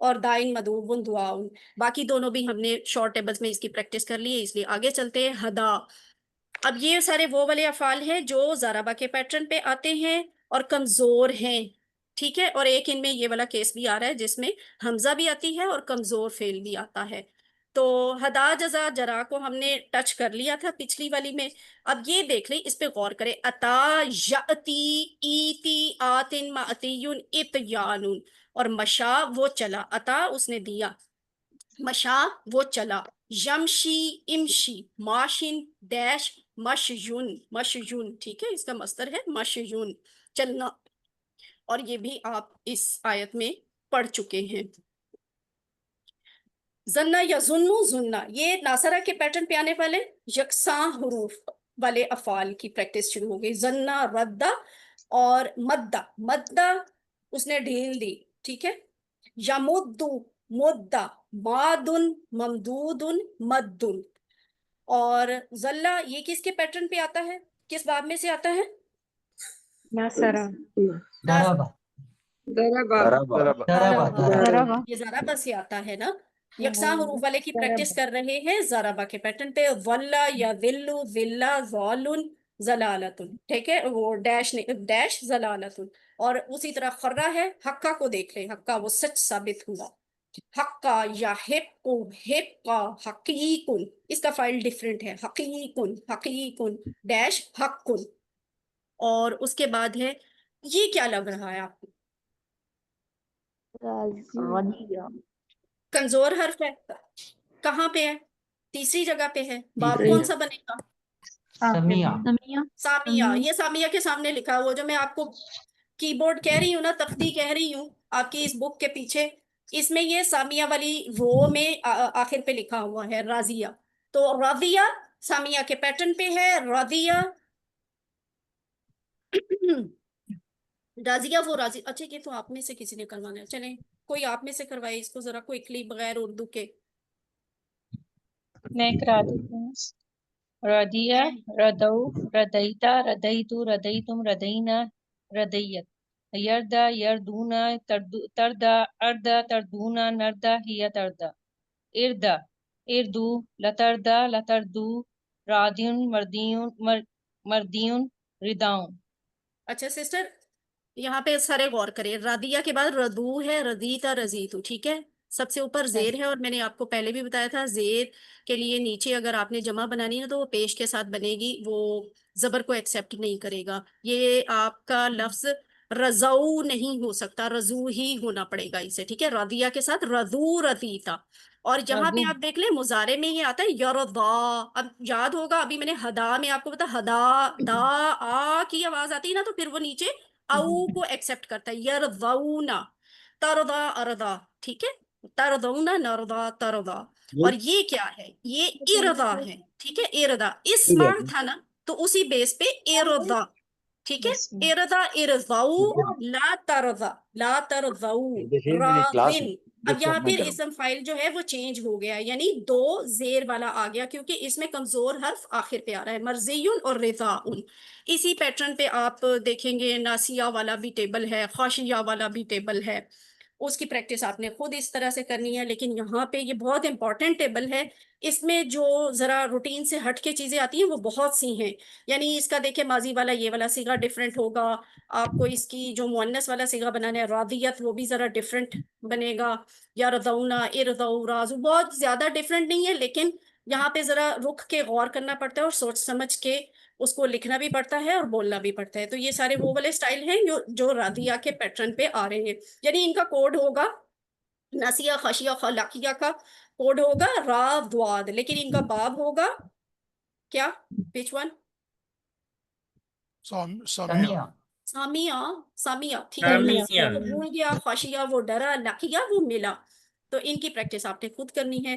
اور دائن مدوبن دعاؤن. باقی دونوں بھی ہم نے شارٹ ٹیبلز میں اس کی پریکٹس کر لی ہے، اس لیے آگے چلتے ہیں. ہدا. اب یہ سارے وہ والے افعال ہیں جو ضربہ کے پیٹرن پہ آتے ہیں اور کمزور ہیں، ٹھیک ہے. اور ایک ان میں یہ والا کیس بھی آ رہا ہے جس میں حمزہ بھی آتی ہے اور کمزور فعل بھی آتا ہے. تو ہدا جزا جرا کو ہم نے ٹچ کر لیا تھا پچھلی والی میں. اب یہ دیکھ لیں، اس پہ غور کریں. اتا یاتی ایتی آتن ماتیون اتیانون. اور مشا وہ چلا، اتا اس نے دیا، مشا وہ چلا، یمشی امشی، ماشن ڈیش مشیون، مشیون، ٹھیک ہے، اس کا مصدر ہے مشیون، چلنا. اور یہ بھی آپ اس آیت میں پڑھ چکے ہیں. زنا یا زنو زننا، یہ ناصرہ کے پیٹرن پہ آنے والے یکساں حروف والے افعال کی پریکٹس شروع ہو گئی. زنا ردا اور مدہ، مدہ اس نے ڈھیل دی، ٹھیک ہے. یمدو مدہ، مادن ممدودن مدن. اور ذلہ یہ کس کے پیٹرن پہ آتا ہے، کس باب میں سے آتا ہے؟ نصرہ ضربہ ضربہ یہ ضربہ سے آتا ہے نا. یکساں حروف والے کی پریکٹس کر رہے ہیں ضربہ کے پیٹرن پہ. ظلا یا ذلو، ذلہ ظالن ضلالتن، ٹھیک ہے، وہ ڈیش ڈیش ضلالتن. اور اسی طرح خرہ ہے، حقہ کو دیکھ لیں، حقہ وہ سچ ثابت ہوا. حقہ یا حق، حقہ حقیقن، اس کا فائل ڈیفرنٹ ہے، حقیقن حقیقن ڈیش حقن. اور اس کے بعد ہے، یہ کیا لگ رہا ہے آپ کو؟ غنیہ کمزور حرف ہے، کہاں پہ ہے؟ تیسری جگہ پہ ہے. باب کون سا بنے گا؟ سمیہ سامیہ. یہ سامیہ کے سامنے لکھا ہے، وہ جو میں آپ کو کی بورڈ کہہ رہی ہوں نا، تختی کہہ رہی ہوں آپ کی اس بک کے پیچھے، اس میں یہ سامیہ والی رو میں آخر پہ لکھا ہوا ہے راضیہ. تو راضیہ سامیہ کے پیٹرن پہ ہے. راضیہ راضیہ وہ راضی. اچھا یہ تو آپ میں سے کسی نے کروانا ہے، چلیں کوئی آپ میں سے کروائے اس کو ذرا کوئکلی بغیر اردو کے. میں کرا دیتی ہوں. ردیہ، ردو، ردیتا، ردیتو، ردیتم، ردینا، ردیت. یردا، یردونا، تردا، اردا، تردونا، نردا، ہی تردا. اردا، اردو، لتردا، لتردو، رادیون، مردیون، مردیون، رداؤن. اچھا سسٹر یہاں پہ سارے غور کریں، رادیہ کے بعد ردو ہے، ردیتا، رزیتو، ٹھیک ہے. سب سے اوپر زیر ہے، اور میں نے آپ کو پہلے بھی بتایا تھا زیر کے لیے نیچے اگر آپ نے جمع بنانی ہے تو وہ پیش کے ساتھ بنے گی، وہ زبر کو ایکسیپٹ نہیں کرے گا. یہ آپ کا لفظ رضو نہیں ہو سکتا، رضو ہی ہونا پڑے گا اسے، ٹھیک ہے. رادیہ کے ساتھ رضو رضیتا. اور جہاں پہ آپ دیکھ لیں مضارع میں یہ آتا ہے یرضا. اب یاد ہوگا ابھی میں نے ہدا میں آپ کو بتا، ہدا دا آ کی آواز آتی ہے نا، تو پھر وہ نیچے او کو ایکسیپٹ کرتا ہے. یرضونا، ترضا ارضا، ٹھیک ہے، ترضونا نرضا ترضا. اور یہ کیا ہے؟ یہ ارضا ہے، ٹھیک ہے. ارضا اسما تھا نا، تو اسی بیس پہ ارضا، ٹھیک ہے. ارضا ارضاؤ، لا ترضا، لا ترضاؤ، راضن. اب یہاں پھر اسم فائل جو ہے وہ چینج ہو گیا، یعنی دو زیر والا آ گیا، کیونکہ اس میں کمزور حرف آخر پہ آ رہا ہے. مرضیون اور رضاؤن. اسی پیٹرن پہ آپ دیکھیں گے ناسیہ والا بھی ٹیبل ہے، خاشیہ والا بھی ٹیبل ہے. اس کی پریکٹس آپ نے خود اس طرح سے کرنی ہے. لیکن یہاں پہ یہ بہت امپورٹنٹ ٹیبل ہے، اس میں جو ذرا روٹین سے ہٹ کے چیزیں آتی ہیں وہ بہت سی ہیں. یعنی اس کا دیکھیں ماضی والا یہ والا صیغہ ڈیفرنٹ ہوگا، آپ کو اس کی جو مؤنث والا صیغہ بنانا ہے راضیت، وہ بھی ذرا ڈیفرنٹ بنے گا. یا رضونا، ارضو، رازو، بہت زیادہ ڈیفرنٹ نہیں ہے، لیکن یہاں پہ ذرا رک کے غور کرنا پڑتا ہے اور سوچ سمجھ کے اس کو لکھنا بھی پڑتا ہے اور بولنا بھی پڑتا ہے. تو یہ سارے وہ والے سٹائل ہیں جو راضیہ کے پیٹرن پہ آ رہے ہیں. یعنی ان کا کوڈ ہوگا، ناسیہ، خاشیہ، خلاقیہ کا کوڈ ہوگا را دواد، لیکن ان کا باب ہوگا کیا؟ which one؟ سامیہ. سامیہ، سامیہ، ٹھیک ہے. وہ بھول گیا، خاشیہ وہ ڈرا، لاقیہ وہ ملا. تو ان کی پریکٹس آپ نے خود کرنی ہے.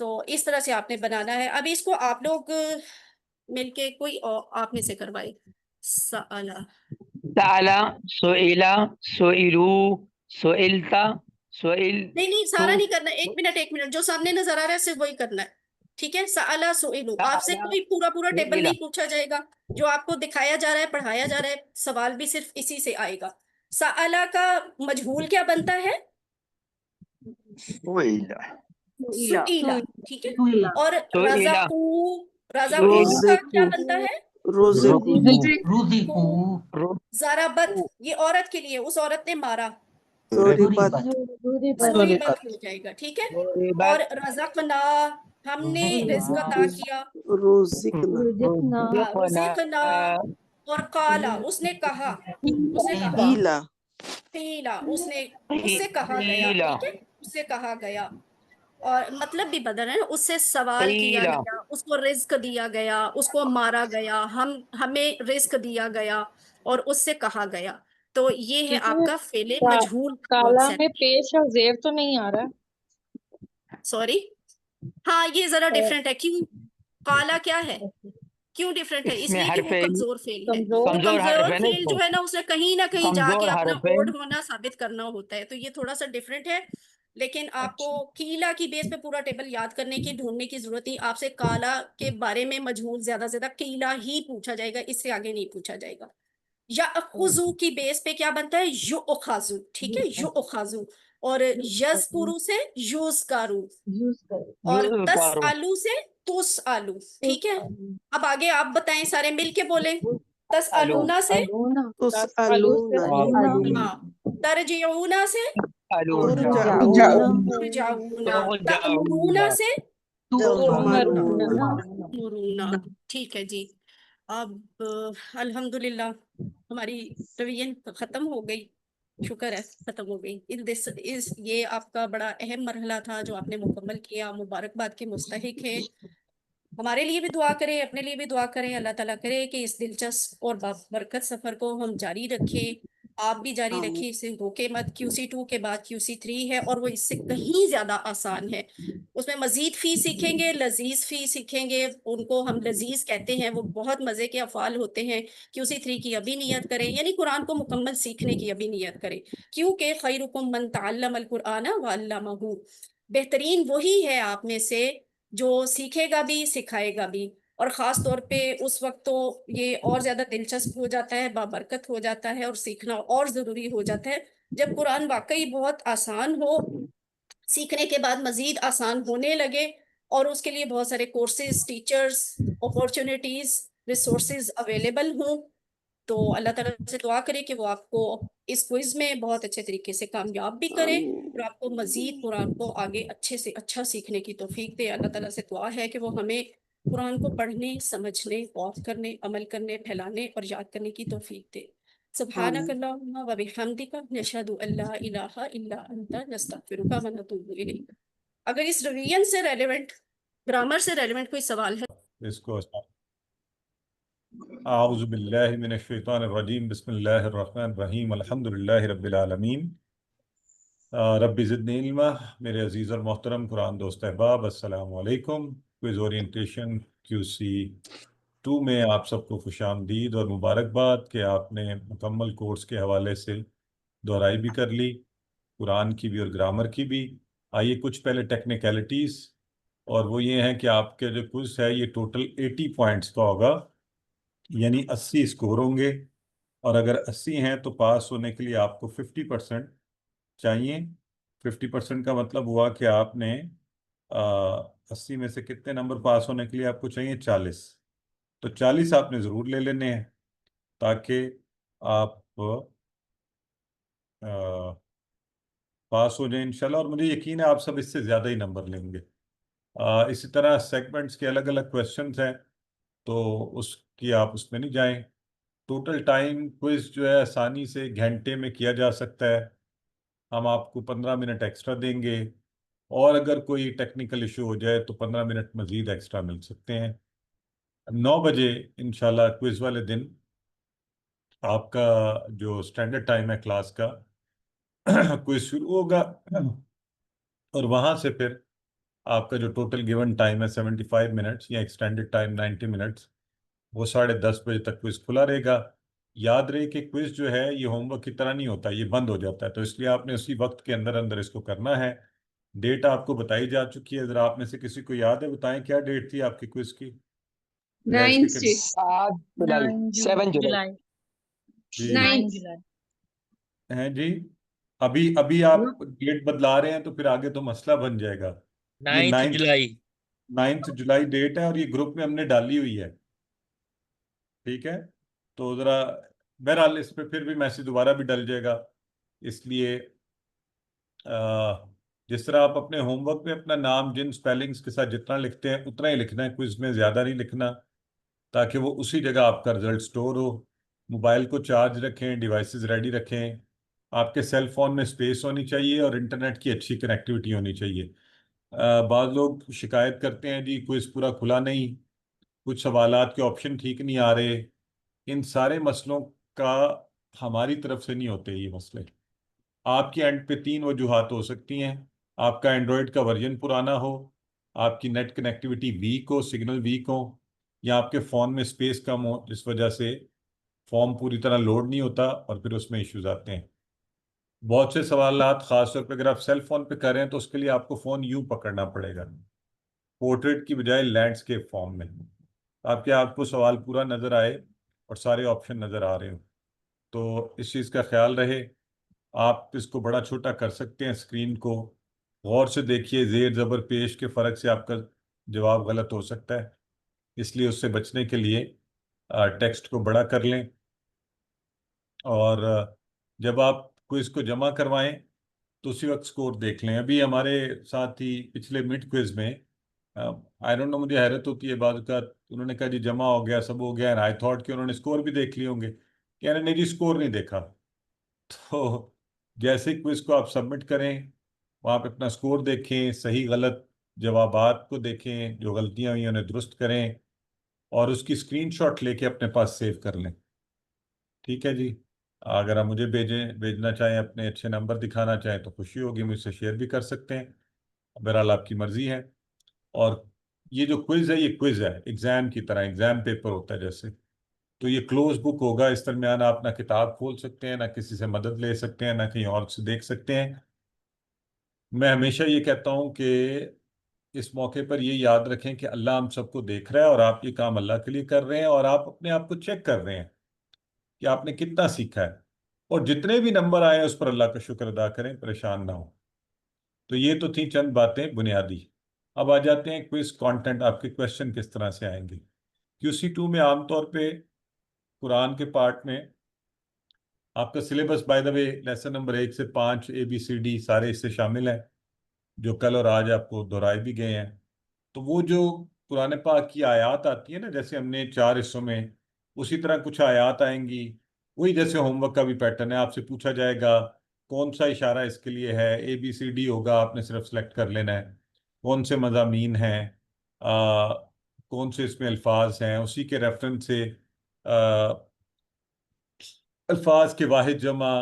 تو اس طرح سے آپ نے بنانا ہے. ابھی اس کو آپ لوگ مل کے کوئی آپ میں سے کروائے. سألا تعالی سئلا سئلو سئلتا سئل نہیں سارا نہیں کرنا. ایک منٹ جو سامنے نظر آ رہا ہے صرف وہی کرنا ہے. ٹھیک ہے. سألا سئلو آپ سے کوئی پورا ٹیبل نہیں پوچھا جائے گا. جو آپ کو دکھایا جا رہا ہے پڑھایا جا رہا ہے سوال بھی صرف اسی سے آئے گا. سألا کا مجہول کیا بنتا ہے؟ سئیلا. ٹھیک ہے. اور رزقو رزقو کا کیا بنتا ہے؟ ضربت یہ عورت کے لیے اس عورت نے مارا. ضریبت ہو جائے گا. ٹھیک ہے. اور رزقنا ہم نے رزق عطا کیا. رزقنا. اور قالا اس نے کہا. قیلا اس سے کہا گیا. ٹھیک ہے. اس سے کہا گیا اور مطلب بھی بدل ہے. اس سے سوال کیا گیا اس کو رزق دیا گیا اس کو مارا گیا ہمیں رزق دیا گیا اور اس سے کہا گیا. تو یہ ہے آپ کا فعل مجہول کالا میں کانسیپٹ. پیش اور زیر تو نہیں آ رہا. سوری ہاں یہ ذرا ڈفرینٹ ہے. کیوں کالا کیا ہے کیوں ڈفرینٹ ہے؟ اس لیے کہ وہ کمزور فعل ہے. تو کمزور فعل جو ہے نا اس نے کہیں نہ کہیں جا کے اپنا اوڈ ہونا ثابت کرنا ہوتا ہے. تو یہ تھوڑا سا ڈفرینٹ ہے. لیکن آپ کو کیلا کی بیس پہ پورا ٹیبل یاد کرنے کی ڈھونڈنے کی ضرورت نہیں. آپ سے کالا کے بارے میں مجہول زیادہ سے زیادہ کیلا ہی پوچھا جائے گا. اس سے آگے نہیں پوچھا جائے گا. یا اخذو کی بیس پہ کیا بنتا ہے؟ یو اخذو. ٹھیک ہے. یو اخذو. اور یذکرو سے یوزکارو. اور تسالو سے تسالو. ٹھیک ہے. اب آگے آپ بتائیں سارے مل کے بولیں. تسالونا سے ہاں. ترجعونا سے ترجعونا. تأمرونا سے تأمرونا. ٹھیک ہے جی. اب الحمدللہ ہماری ریویژن ختم ہو گئی. شکر ہے ختم ہو گئی. یہ آپ کا بڑا اہم مرحلہ تھا جو آپ نے مکمل کیا. مبارکباد کے مستحق ہیں. ہمارے لیے بھی دعا کریں اپنے لیے بھی دعا کریں. اللہ تعالیٰ کرے کہ اس دلچسپ اور برکت سفر کو ہم جاری رکھیں. آپ بھی جاری رکھیں. اسے روکے مت. QC2 کے بعد QC3 ہے اور وہ اس سے کہیں زیادہ آسان ہے. اس میں مزید فی سیکھیں گے لذیذ فی سیکھیں گے. ان کو ہم لذیذ کہتے ہیں. وہ بہت مزے کے افعال ہوتے ہیں. QC3 کی ابھی نیت کریں یعنی قرآن کو مکمل سیکھنے کی ابھی نیت کریں. کیونکہ خیرکم من تعلم القرآن وعلمہ. بہترین وہی ہے آپ میں سے جو سیکھے گا بھی سکھائے گا بھی. اور خاص طور پہ اس وقت تو یہ اور زیادہ دلچسپ ہو جاتا ہے بابرکت ہو جاتا ہے اور سیکھنا اور ضروری ہو جاتا ہے جب قرآن واقعی بہت آسان ہو. سیکھنے کے بعد مزید آسان ہونے لگے اور اس کے لیے بہت سارے courses teachers opportunities resources available ہوں. تو اللہ تعالیٰ سے دعا کرے کہ وہ آپ کو اس کوئز میں بہت اچھے طریقے سے کامیاب بھی کرے اور آپ کو مزید قرآن کو آگے اچھے سے اچھا سیکھنے کی توفیق دے. اللہ تعالیٰ سے دعا ہے کہ وہ ہمیں قرآن کو پڑھنے سمجھنے غور کرنے عمل کرنے پھیلانے اور یاد کرنے کی توفیق دے. سبحانک اللہم و بحمدک نشہد ان لا الہ الا انت نستغفرک و نتوب الیک. اگر اس ریویژن سے ریلیونٹ گرامر سے ریلیونٹ کوئی سوال ہے اس کو اعوذ باللہ من الشیطان الرجیم بسم اللہ الرحمن الرحیم الحمد للہ رب العالمین. رب زدنی علما. میرے عزیز اور محترم قرآن دوست احباب السلام علیکم. کوئز اورینٹیشن QC2 میں آپ سب کو خوش آمدید اور مبارکباد کہ آپ نے مکمل کورس کے حوالے سے دہرائی بھی کر لی قرآن کی بھی اور گرامر کی بھی. آئیے کچھ پہلے ٹیکنیکلٹیز اور وہ یہ ہیں کہ آپ کے جو کوئز ہے یہ ٹوٹل 80 پوائنٹس کا ہوگا یعنی 80 اسکور ہوں گے. اور اگر 80 ہیں تو پاس ہونے کے لیے آپ کو 50% چاہیے. 50% کا مطلب ہوا کہ آپ نے 80 میں سے کتنے نمبر پاس ہونے کے لیے آپ کو چاہیے 40. تو 40 آپ نے ضرور لے لینے ہیں تاکہ آپ پاس ہو جائیں انشاءاللہ. اور مجھے یقین ہے آپ سب اس سے زیادہ ہی نمبر لیں گے. اسی طرح سیگمنٹس کے الگ الگ کویسچنز ہیں تو اس کی آپ اس میں نہیں جائیں. ٹوٹل ٹائم کوئز جو ہے آسانی سے گھنٹے میں کیا جا سکتا ہے. ہم آپ کو 15 منٹ ایکسٹرا دیں گے اور اگر کوئی ٹیکنیکل ایشو ہو جائے تو 15 منٹ مزید ایکسٹرا مل سکتے ہیں. 9 بجے انشاءاللہ کوئز والے دن آپ کا جو سٹینڈرڈ ٹائم ہے کلاس کا کوئز شروع ہوگا اور وہاں سے پھر آپ کا جو ٹوٹل گیون ٹائم ہے 75 منٹس یا ایکسٹینڈڈ ٹائم 90 منٹس، وہ 10:30 بجے تک کوئز کھلا رہے گا۔ یاد رہے کہ کوئز جو ہے یہ ہوم ورک کی طرح نہیں ہوتا، یہ بند ہو جاتا ہے، تو اس لیے آپ نے اسی وقت کے اندر اندر اس کو کرنا ہے۔ ڈیٹ آپ کو بتائی جا چکی ہے، ذرا آپ میں سے کسی کو یاد ہے بتائیں کیا ڈیٹ تھی آپ کی کوئز کی؟ 9 جی 7 جولائی جی 9 ہیں جی، ابھی آپ ڈیٹ بدلا رہے ہیں تو پھر آگے تو مسئلہ بن جائے گا۔ یہ 9 جولائی ڈیٹ ہے اور یہ گروپ میں ہم نے ڈالی ہوئی ہے، ٹھیک ہے؟ تو ذرا بہرحال اس پہ پھر بھی میسج دوبارہ بھی ڈل جائے گا، اس لیے جس طرح آپ اپنے ہوم ورک میں اپنا نام جن سپیلنگز کے ساتھ جتنا لکھتے ہیں اتنا ہی لکھنا ہے، کوئز میں زیادہ نہیں لکھنا، تاکہ وہ اسی جگہ آپ کا رزلٹ سٹور ہو۔ موبائل کو چارج رکھیں، ڈیوائسز ریڈی رکھیں، آپ کے سیل فون میں سپیس ہونی چاہیے اور انٹرنیٹ کی اچھی کنیکٹیوٹی ہونی چاہیے۔ بعض لوگ شکایت کرتے ہیں جی کوئز پورا کھلا نہیں، کچھ سوالات کے آپشن ٹھیک نہیں آ رہے۔ ان سارے مسئلوں کا ہماری طرف سے نہیں ہوتے یہ مسئلے، آپ کی اینڈ پہ 3 وجوہات ہو سکتی ہیں۔ آپ کا اینڈرائڈ کا ورژن پرانا ہو، آپ کی نیٹ کنیکٹیوٹی ویک ہو، سگنل ویک ہو، یا آپ کے فون میں سپیس کم ہو، جس وجہ سے فارم پوری طرح لوڈ نہیں ہوتا اور پھر اس میں ایشوز آتے ہیں۔ بہت سے سوالات خاص طور پہ اگر آپ سیل فون پہ کر رہے ہیں تو اس کے لیے آپ کو فون یوں پکڑنا پڑے گا، پورٹریٹ کی بجائے لینڈسکیپ فارم میں، آپ کو سوال پورا نظر آئے اور سارے آپشن نظر آ رہے ہوں۔ تو اس چیز کا خیال رہے، آپ اس کو بڑا چھوٹا کر سکتے ہیں، اسکرین کو غور سے دیکھیے، زیر زبر پیش کے فرق سے آپ کا جواب غلط ہو سکتا ہے، اس لیے اس سے بچنے کے لیے ٹیکسٹ کو بڑا کر لیں۔ اور جب آپ کوئز کو جمع کروائیں تو اسی وقت سکور دیکھ لیں۔ ابھی ہمارے ساتھ ہی پچھلے مڈ کوئز میں آئی ڈونٹ نو، مجھے حیرت ہوتی ہے بعض اوقات، انہوں نے کہا جی جمع ہو گیا، سب ہو گیا، آئی تھاٹ کہ انہوں نے سکور بھی دیکھ لیے ہوں گے، کہہ رہے نہیں جی سکور نہیں دیکھا۔ تو جیسے کوئز کو آپ سبمٹ کریں وہاں پہ اپنا سکور دیکھیں، صحیح غلط جوابات کو دیکھیں، جو غلطیاں ہوئی انہیں درست کریں اور اس کی اسکرین شاٹ لے کے اپنے پاس سیو کر لیں، ٹھیک ہے جی؟ اگر آپ مجھے بھیجنا چاہیں، اپنے اچھے نمبر دکھانا چاہیں تو خوشی ہوگی، مجھ سے شیئر بھی کر سکتے ہیں، بہرحال آپ کی مرضی ہے۔ اور یہ جو کوئز ہے یہ کوئز ہے ایگزام کی طرح، ایگزام پیپر ہوتا ہے جیسے، تو یہ کلوز بک ہوگا، اس درمیان آپ نہ کتاب کھول سکتے ہیں، نہ کسی سے مدد لے سکتے ہیں، نہ کہیں اور سے دیکھ سکتے ہیں۔ میں ہمیشہ یہ کہتا ہوں کہ اس موقع پر یہ یاد رکھیں کہ اللہ ہم سب کو دیکھ رہا ہے اور آپ یہ کام اللہ کے لیے کر رہے ہیں، اور آپ اپنے آپ کو چیک کر رہے ہیں کہ آپ نے کتنا سیکھا ہے، اور جتنے بھی نمبر آئے اس پر اللہ کا شکر ادا کریں، پریشان نہ ہوں۔ تو یہ تو تھیں چند باتیں بنیادی۔ اب آ جاتے ہیں کوئز کانٹینٹ، آپ کے کویشچن کس طرح سے آئیں گے۔ QC2 میں عام طور پہ قرآن کے پارٹ میں آپ کا syllabus by the way lesson number 1 سے 5 ABCD سارے اس سے شامل ہیں، جو کل اور آج آپ کو دہرائے بھی گئے ہیں۔ تو وہ جو قرآن پاک کی آیات آتی ہیں نا، جیسے ہم نے 4 حصوں میں، اسی طرح کچھ آیات آئیں گی، وہی جیسے ہوم ورک کا بھی پیٹرن ہے، آپ سے پوچھا جائے گا کون سا اشارہ اس کے لیے ہے، ABCD ہوگا، آپ نے صرف سلیکٹ کر لینا ہے، کون سے مضامین ہیں، کون سے اس میں الفاظ ہیں، اسی کے ریفرنس سے الفاظ کے واحد جمع،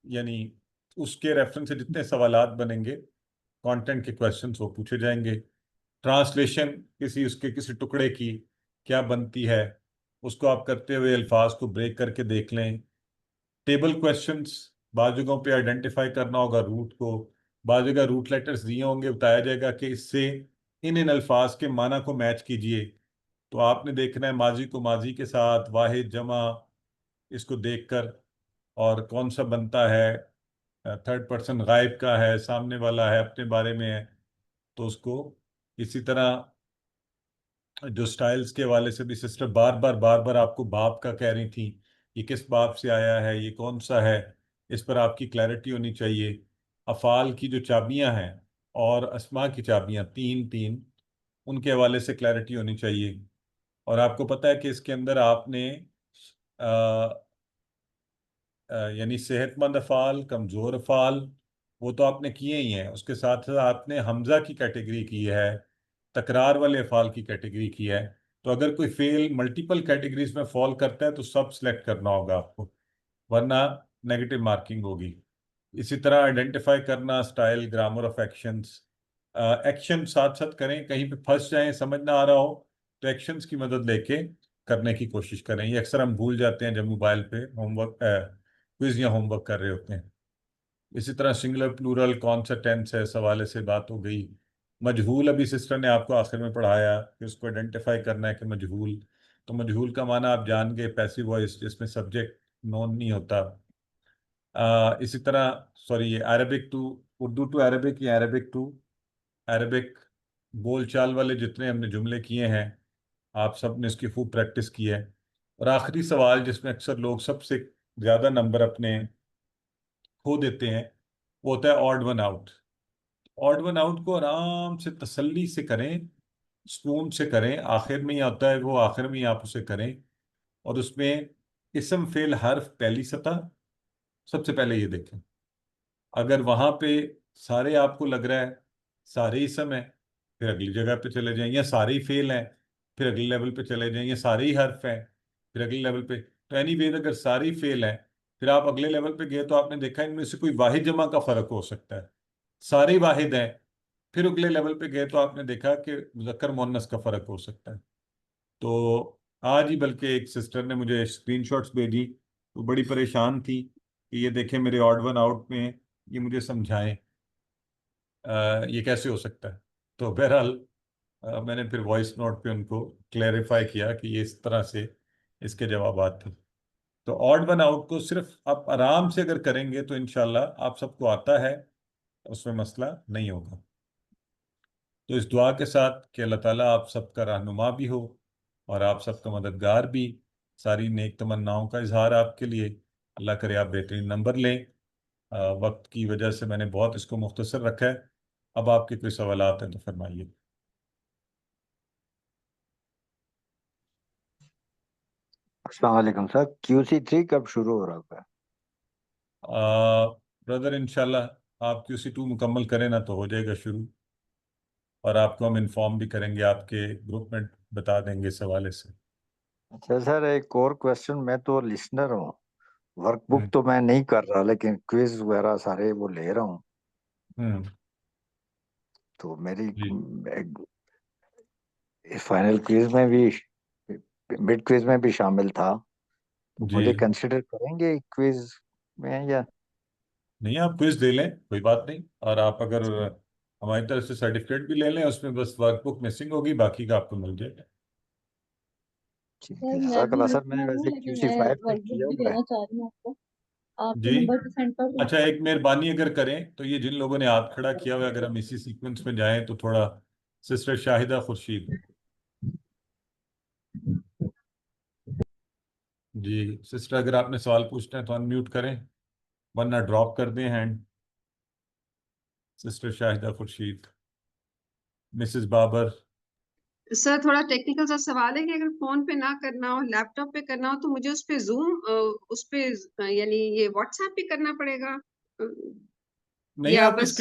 یعنی اس کے ریفرنس سے جتنے سوالات بنیں گے کانٹینٹ کے کویشچنس وہ پوچھے جائیں گے۔ ٹرانسلیشن اس کے کسی ٹکڑے کی کیا بنتی ہے، اس کو آپ کرتے ہوئے الفاظ کو بریک کر کے دیکھ لیں۔ ٹیبل کویشچنس بعض جگہوں پہ آئیڈینٹیفائی کرنا ہوگا روٹ کو، بعض جگہ روٹ لیٹرز دیے ہوں گے، بتایا جائے گا کہ اس سے ان الفاظ کے معنی کو میچ کیجئے، تو آپ نے دیکھنا ہے ماضی کو ماضی کے ساتھ، واحد جمع اس کو دیکھ کر، اور کون سا بنتا ہے، تھرڈ پرسن غائب کا ہے، سامنے والا ہے، اپنے بارے میں ہے، تو اس کو اسی طرح جو سٹائلز کے حوالے سے بھی سسٹر بار بار آپ کو باب کا کہہ رہی تھیں، یہ کس باب سے آیا ہے، یہ کون سا ہے، اس پر آپ کی کلیئرٹی ہونی چاہیے۔ افعال کی جو چابیاں ہیں اور اسماء کی چابیاں تین ان کے حوالے سے کلیئرٹی ہونی چاہیے۔ اور آپ کو پتہ ہے کہ اس کے اندر آپ نے یعنی صحت مند افعال، کمزور افعال، وہ تو آپ نے کیے ہی ہیں، اس کے ساتھ ساتھ آپ نے حمزہ کی کیٹیگری کی ہے، تکرار والے افعال کی کیٹیگری کی ہے۔ تو اگر کوئی فعل ملٹیپل کیٹیگریز میں فال کرتا ہے تو سب سلیکٹ کرنا ہوگا آپ کو، ورنہ نیگیٹو مارکنگ ہوگی۔ اسی طرح آئیڈینٹیفائی کرنا style, grammar of actions, action ساتھ ساتھ کریں. کہیں پہ پھنس جائیں، سمجھ نہ آ رہا ہو تو ایکشنز کی مدد لے کے کرنے کی کوشش کریں. یہ اکثر ہم بھول جاتے ہیں جب موبائل پہ ہوم ورک کوئز یا ہوم ورک کر رہے ہوتے ہیں. اسی طرح سنگولر پلورل کون سا ٹینس ہے اس حوالے سے بات ہو گئی. مجہول ابھی سسٹر نے آپ کو آخر میں پڑھایا کہ اس کو آئیڈینٹیفائی کرنا ہے کہ مجہول. تو مجہول کا معنی آپ جان گئے پیسیو وائس جس میں سبجیکٹ نون نہیں ہوتا. اسی طرح سوری یہ Arabic to Urdu to Arabic یا عربک ٹو عربک بول چال والے جتنے ہم نے جملے کیے ہیں آپ سب نے اس کی خوب پریکٹس کی ہے. اور آخری سوال جس میں اکثر لوگ سب سے زیادہ نمبر اپنے کھو دیتے ہیں وہ ہوتا ہے odd one out. Odd one out کو آرام سے تسلی سے کریں، سکون سے کریں. آخر میں ہی آتا ہے وہ، آخر میں ہی آپ اسے کریں. اور اس میں اسم فعل حرف پہلی سطح سب سے پہلے یہ دیکھیں. اگر وہاں پہ سارے آپ کو لگ رہا ہے سارے اسم ہیں پھر اگلی جگہ پہ چلے جائیں، یا سارے ہی فعل ہیں پھر اگلے لیول پہ چلے جائیں، یا سارے ہی حرف ہیں پھر اگلے لیول پہ. تو اینی ویز اگر ساری فعل ہیں پھر آپ اگلے لیول پہ گئے تو آپ نے دیکھا ان میں سے کوئی واحد جمع کا فرق ہو سکتا ہے. سارے واحد ہیں پھر اگلے لیول پہ گئے تو آپ نے دیکھا کہ مذکر مؤنث کا فرق ہو سکتا ہے. تو آج ہی بلکہ ایک سسٹر نے مجھے اسکرین شاٹس بھیجی، وہ بڑی پریشان تھی کہ یہ دیکھیں میرے آڈ ون آؤٹ میں یہ مجھے سمجھائیں یہ کیسے ہو سکتا ہے. تو بہرحال میں نے پھر وائس نوٹ پہ ان کو کلیریفائی کیا کہ یہ اس طرح سے اس کے جوابات تھے. تو آڈ ون آؤٹ کو صرف آپ آرام سے اگر کریں گے تو انشاءاللہ آپ سب کو آتا ہے، اس میں مسئلہ نہیں ہوگا. تو اس دعا کے ساتھ کہ اللہ تعالیٰ آپ سب کا رہنما بھی ہو اور آپ سب کا مددگار بھی. ساری نیک تمناؤں کا اظہار آپ کے لیے. اللہ کرے آپ بہترین نمبر لیں. وقت کی وجہ سے میں نے بہت اس کو مختصر رکھا ہے. اب آپ کے کوئی سوالات ہیں تو فرمائیے. السلام علیکم سر. QC3 کب شروع ہو رہا ہے؟ برادر انشاءاللہ آپ QC2 مکمل کریں نا تو ہو جائے گا شروع، اور آپ کو ہم انفارم بھی کریں گے، آپ کے گروپ میں بتا دیں گے اس حوالے سے. اچھا سر، ایک اور کویسچن. میں تو لسنر ہوں، ورک بک تو میں نہیں کر رہا لیکن کوئز وغیرہ سارے وہ لے رہا ہوں. تو میری فائنل کوئز میں بھی مڈ کوئز میں بھی شامل تھا، تو مجھے کنسیڈر کریں گے کوئز میں یا نہیں؟ آپ کوئز دے لیں، کوئی بات نہیں. اور آپ اگر ہماری طرف سے سرٹیفکیٹ بھی لے لیں، اس میں بس ورک بک مسنگ ہوگی، باقی کا آپ کو مل جائے گا. جزاک اللہ سر. میں نے ویسے QC5 تک کیا ہوا ہے. جی اچھا، ایک مہربانی اگر کریں تو یہ جن لوگوں نے ہاتھ کھڑا کیا ہوا ہے اگر ہم اسی سیکوینس میں جائیں تو تھوڑا. سسٹر شاہدہ خورشید. جی سسٹر اگر آپ نے سوال پوچھنا ہے تو انمیوٹ کریں ورنہ ڈراپ کر دیں hand. Sister Shahida Khurshid. Mrs Babar. Sir تھوڑا ٹیکنیکل سا سوال ہے کہ اگر فون پہ نہ کرنا ہو، لیپ ٹاپ پہ کرنا ہو، تو مجھے اس پہ زوم اس پہ یعنی یہ واٹس ایپ پہ کرنا پڑے گا نہیں، یا آپ بس؟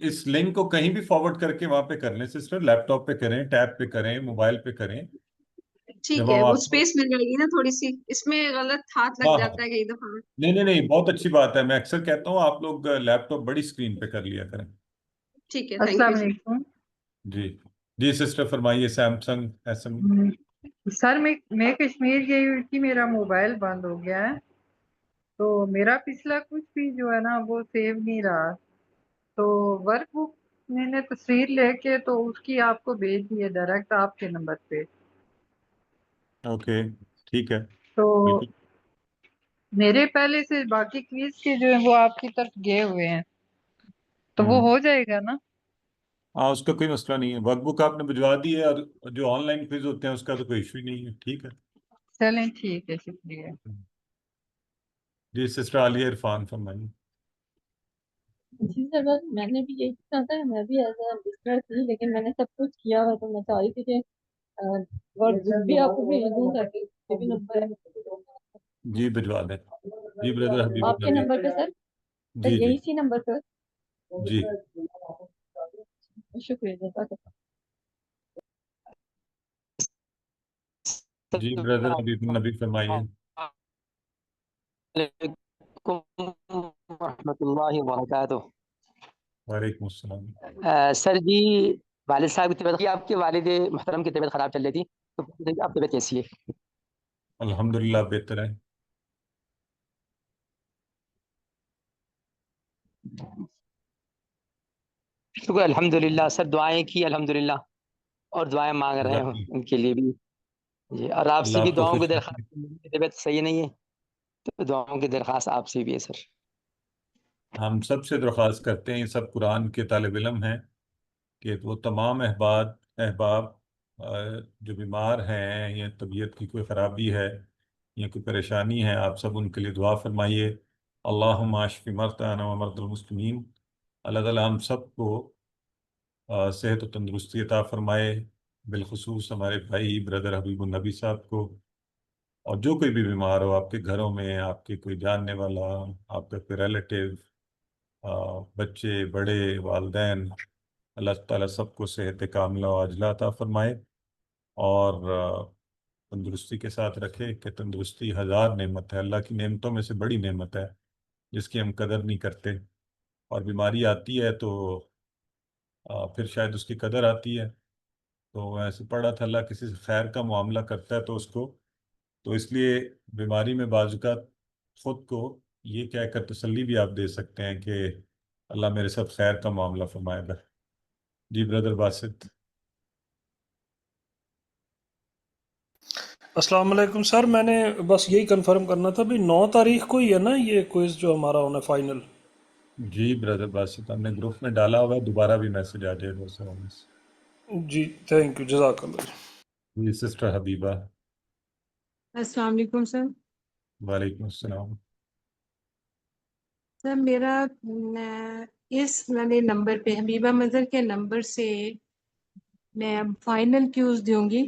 اس لنک کو کہیں بھی فارورڈ کر کے وہاں پہ کر لیں سسٹر. لیپ ٹاپ پہ کریں، ٹیب پہ کریں، موبائل پہ کریں. ٹھیک ہے، وہ اسپیس مل جائے گی نا تھوڑی سی. اس میں غلط ہاتھ لگ جاتا ہے کئی دفعہ. نہیں بہت اچھی بات ہے. میں اکثر کہتا ہوں آپ لوگ لیپ ٹاپ بڑی اسکرین پہ کر لیا کریں. ٹھیک ہے، السلام علیکم. جی سسٹر فرمائیے. Samsung SM. سر میں کشمیر گئی ہوئی تھی، میرا موبائل بند ہو گیا ہے، تو میرا پچھلا کچھ بھی جو ہے نا وہ سیو نہیں رہا. تو ورک بک میں نے تصویر لے کے تو اس کی آپ کو بھیج دی ہے ڈائریکٹ آپ کے نمبر پہ. اوکے ٹھیک ہے. تو میرے پہلے سے باقی کویز کے جو ہیں وہ آپ کی طرف گئے ہوئے ہیں، تو وہ ہو جائے گا نا؟ ہاں اس کا کوئی مسئلہ نہیں ہے. ورک بک آپ نے بھجوا دی ہے، اور جو آن لائن کوئز ہوتے ہیں اس کا تو کوئی ایشو ہی نہیں ہے. ٹھیک ہے چلیں ٹھیک ہے، شکریہ. جی سسٹر عالیہ عرفان فرمائیے. جی سر بس میں نے بھی یہی کہا تھا، میں بھی ایز اے لسنر تھی لیکن میں نے سب کچھ کیا ہوا، تو میں چاہ رہی تھی کہ ورک بک بھی آپ کو بھیج دوں تاکہ یہ بھی نمبر ہے. جی بھجوا دیں. جی بردر حبیب آپ کے نمبر پہ سر؟ جی یہی سی نمبر پہ؟ جی شکریہ جزاک اللہ. جی بردر حبیب نبی فرمائیے. علیکم ورحمۃ اللہ وبرکاتہ. وعلیکم السلام. سر جی والد صاحب کی طبیعت، آپ کے والد محترم کی طبیعت خراب چل رہی تھی، تو آپ طبیعت کیسی ہے؟ الحمدللہ بہتر ہے. شکر الحمدللہ. سر دعائیں کی الحمدللہ، اور دعائیں مانگ رہے ہیں جزاک ان کے لیے بھی جی. اور آپ سے اللہ بھی آپ کو دعاؤں کی خوش درخواست، رکھے. میری طبیعت صحیح نہیں ہے تو دعاؤں کی درخواست آپ سے بھی ہے سر. ہم سب سے درخواست کرتے ہیں، یہ سب قرآن کے طالب علم ہیں، کہ وہ تمام احباب جو بیمار ہیں یا طبیعت کی کوئی خرابی ہے یا کوئی پریشانی ہے، آپ سب ان کے لیے دعا فرمائیے. اللہم اشف مرضانا ومرضی المسلمین. اللہ تعالیٰ ہم سب کو صحت و تندرستی عطا فرمائے، بالخصوص ہمارے بھائی بردر حبیب النبی صاحب کو. اور جو کوئی بھی بیمار ہو آپ کے گھروں میں، آپ کے کوئی جاننے والا، آپ کا کوئی ریلیٹیو، بچے بڑے، والدین، اللہ تعالیٰ سب کو صحت کاملہ و عاجلہ عطا فرمائے اور تندرستی کے ساتھ رکھے، کہ تندرستی ہزار نعمت ہے، اللہ کی نعمتوں میں سے بڑی نعمت ہے جس کی ہم قدر نہیں کرتے. اور بیماری آتی ہے تو پھر شاید اس کی قدر آتی ہے. تو ایسے پڑھا تھا، اللہ کسی سے خیر کا معاملہ کرتا ہے تو اس کو، تو اس لیے بیماری میں بعض اوقات خود کو یہ کہہ کر تسلی بھی آپ دے سکتے ہیں کہ اللہ میرے ساتھ خیر کا معاملہ فرمائے گا. جی بردر باسط. السلام علیکم سر، میں نے بس یہی کنفرم کرنا تھا بھی 9 تاریخ کو ہی ہے نا یہ کوئز جو ہمارا ہونا فائنل؟ جی بردر باسط، ہم نے گروپ میں ڈالا ہوا ہے، دوبارہ بھی میسج آ جائے گا سر. جی تھینک یو، جزاک اللہ. جی سسٹر حبیبہ. السلام علیکم سر. وعلیکم السلام. سر میرا اس والے نمبر پہ حبیبہ مظہر کے نمبر سے میں فائنل کیوز دوں گی،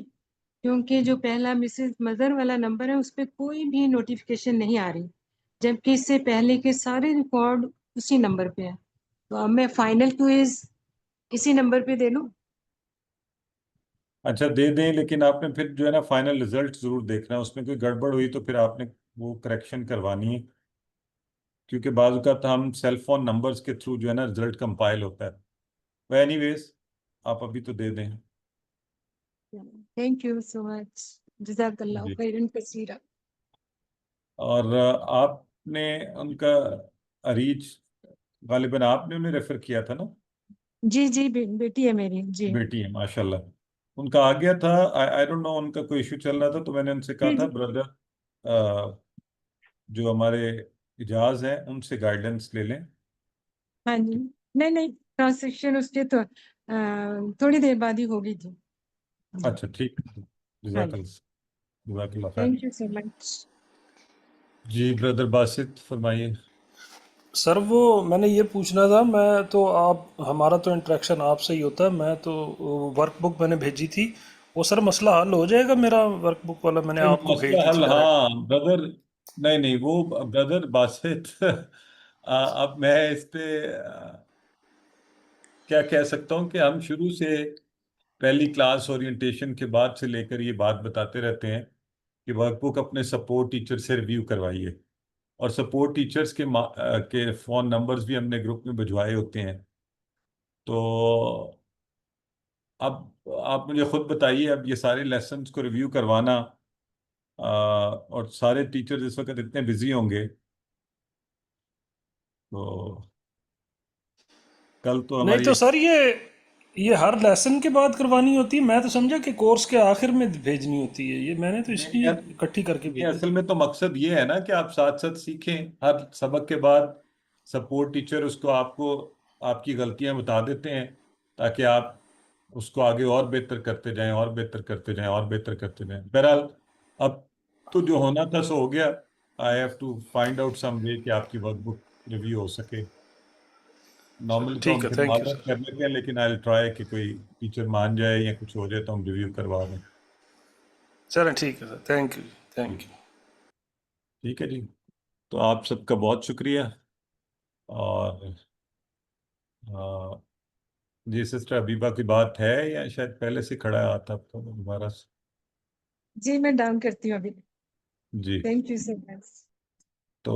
کیونکہ جو پہلا مسز مظہر والا نمبر ہے اس پہ کوئی بھی نوٹیفیکیشن نہیں آ رہی، جبکہ اس سے پہلے کے سارے ریکارڈ اسی نمبر پہ ہیں. تو اب میں فائنل کیوز اسی نمبر پہ دے لوں؟ اچھا دے دیں، لیکن آپ نے پھر جو ہے نا فائنل رزلٹ ضرور دیکھنا ہے، اس میں کوئی گڑبڑ ہوئی تو پھر آپ نے وہ کریکشن کروانی ہے، کیونکہ بعض اوقات ہم سیل فون نمبرز کے تھرو جو ہے نا رزلٹ کمپائل ہوتا ہے. اینی ویز آپ ابھی تو دے دیں. تھینک یو سو مچ، جزاک اللہ جی. خیرن کثیرہ. اور آپ نے ان کا ریچ غالباً آپ نے انہیں ریفر کیا تھا نا؟ جی جی بیٹی ہے میری. جی بیٹی ہے، ماشاءاللہ. ان کا آ گیا تھا، آئی ڈونٹ نو، ان کا کوئی ایشو چل رہا تھا تو میں نے ان سے کہا تھا بردر جو ہمارے اجاز ہیں ان سے گائیڈنس لے لیں. ہاں جی، نہیں ٹرانزیکشن اس کے تو تھوڑی دیر بعد ہی ہوگی تھی. اچھا ٹھیک ہے، ہاں جزاک جی، اللہ، جزاک اللہ خیر. Thank you so much. جی بردر باسط فرمائیے. سر وہ میں نے یہ پوچھنا تھا، میں تو ہمارا تو انٹریکشن آپ سے ہی ہوتا ہے، میں تو ورک بک میں نے بھیجی تھی، وہ سر مسئلہ حل ہو جائے گا میرا ورک بک والا؟ میں نے آپ کو بھیج مسئلہ دی حل، تھی ڈائریکٹ. ہاں بردر، نہیں وہ بردر باسط اب میں اس پہ کیا کہہ سکتا ہوں کہ ہم شروع سے پہلی کلاس اورینٹیشن کے بعد سے لے کر یہ بات بتاتے رہتے ہیں کہ ورک بک اپنے سپورٹ ٹیچر سے ریویو کروائیے، اور سپورٹ ٹیچرز کے فون نمبرز بھی ہم نے گروپ میں بھجوائے ہوتے ہیں. تو اب آپ مجھے خود بتائیے، اب یہ سارے لیسنز کو ریویو کروانا اور سارے ٹیچرز اس وقت اتنے بزی ہوں گے، تو کل تو نہیں ہماری تو سر یہ ہر لیسن کے بعد کروانی ہوتی ہے؟ میں تو سمجھا کہ کورس کے آخر میں بھیجنی ہوتی ہے، یہ میں نے تو اس لیے اکٹھی کر کے یہ بھیجی. اصل میں تو مقصد یہ ہے نا کہ آپ ساتھ ساتھ سیکھیں، ہر سبق کے بعد سپورٹ ٹیچر اس کو آپ کی غلطیاں بتا دیتے ہیں تاکہ آپ اس کو آگے اور بہتر کرتے جائیں اور بہتر کرتے جائیں اور بہتر کرتے جائیں. بہرحال اب تو جو ہونا تھا سو ہو گیا. I have to find out some way کہ آپ کی ورک بک ریویو ہو سکے. نارملی تو ٹھیک ہم ہے، پھر تھینک یو معذرت سر. کر لیتے ہیں، لیکن آئی ٹرائی کہ کوئی ٹیچر مان جائے یا کچھ ہو جائے تو ہم ریویو کروا دیں. چلیں ٹھیک ہے سر، تھینک یو تھینک یو. ٹھیک ہے جی، تو آپ سب کا بہت شکریہ. اور جی سسٹر حبیبہ کی بات ہے یا شاید پہلے سے کھڑا آتا تو دوبارہ سے؟ جی میں ڈاؤن کرتی ہوں ابھی. جی تھینک یو سو مچ. تو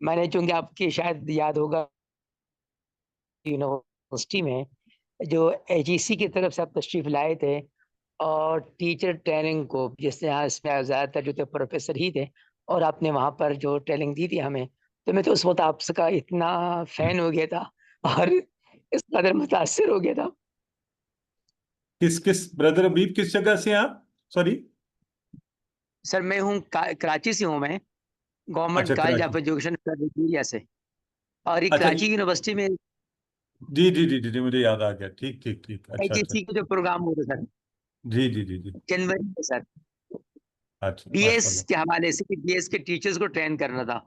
میں نے چونکہ آپ کی شاید یاد ہوگا یونیورسٹی میں جو AGC کی طرف سے آپ تشریف لائے تھے اور ٹیچر ٹریننگ کو، جس سے یہاں اس میں زیادہ تر جو تھے پروفیسر ہی تھے، اور آپ نے وہاں پر جو ٹریننگ دی تھی ہمیں، تو میں تو اس وقت آپ کا اتنا فین ہو گیا تھا اور اس قدر متاثر ہو گیا تھا. کس بردر حبیب کس جگہ سے آپ؟ سوری سر میں ہوں کراچی سے ہوں، میں گورنمنٹ اچھا college Karachi. Of education area سے، اور یہ اچھا کراچی یونیورسٹی میں جی جی جی جی جی مجھے یاد آ گیا. ٹھیک ٹھیک ٹھیک. اچھا اچھا. AGC کے جو پروگرام ہوتے سر جی جی جی جی. جنوری میں سر، اچھا BS ماشاء اللہ. کے حوالے سے BS کے ٹیچرز کو ٹرین کرنا تھا.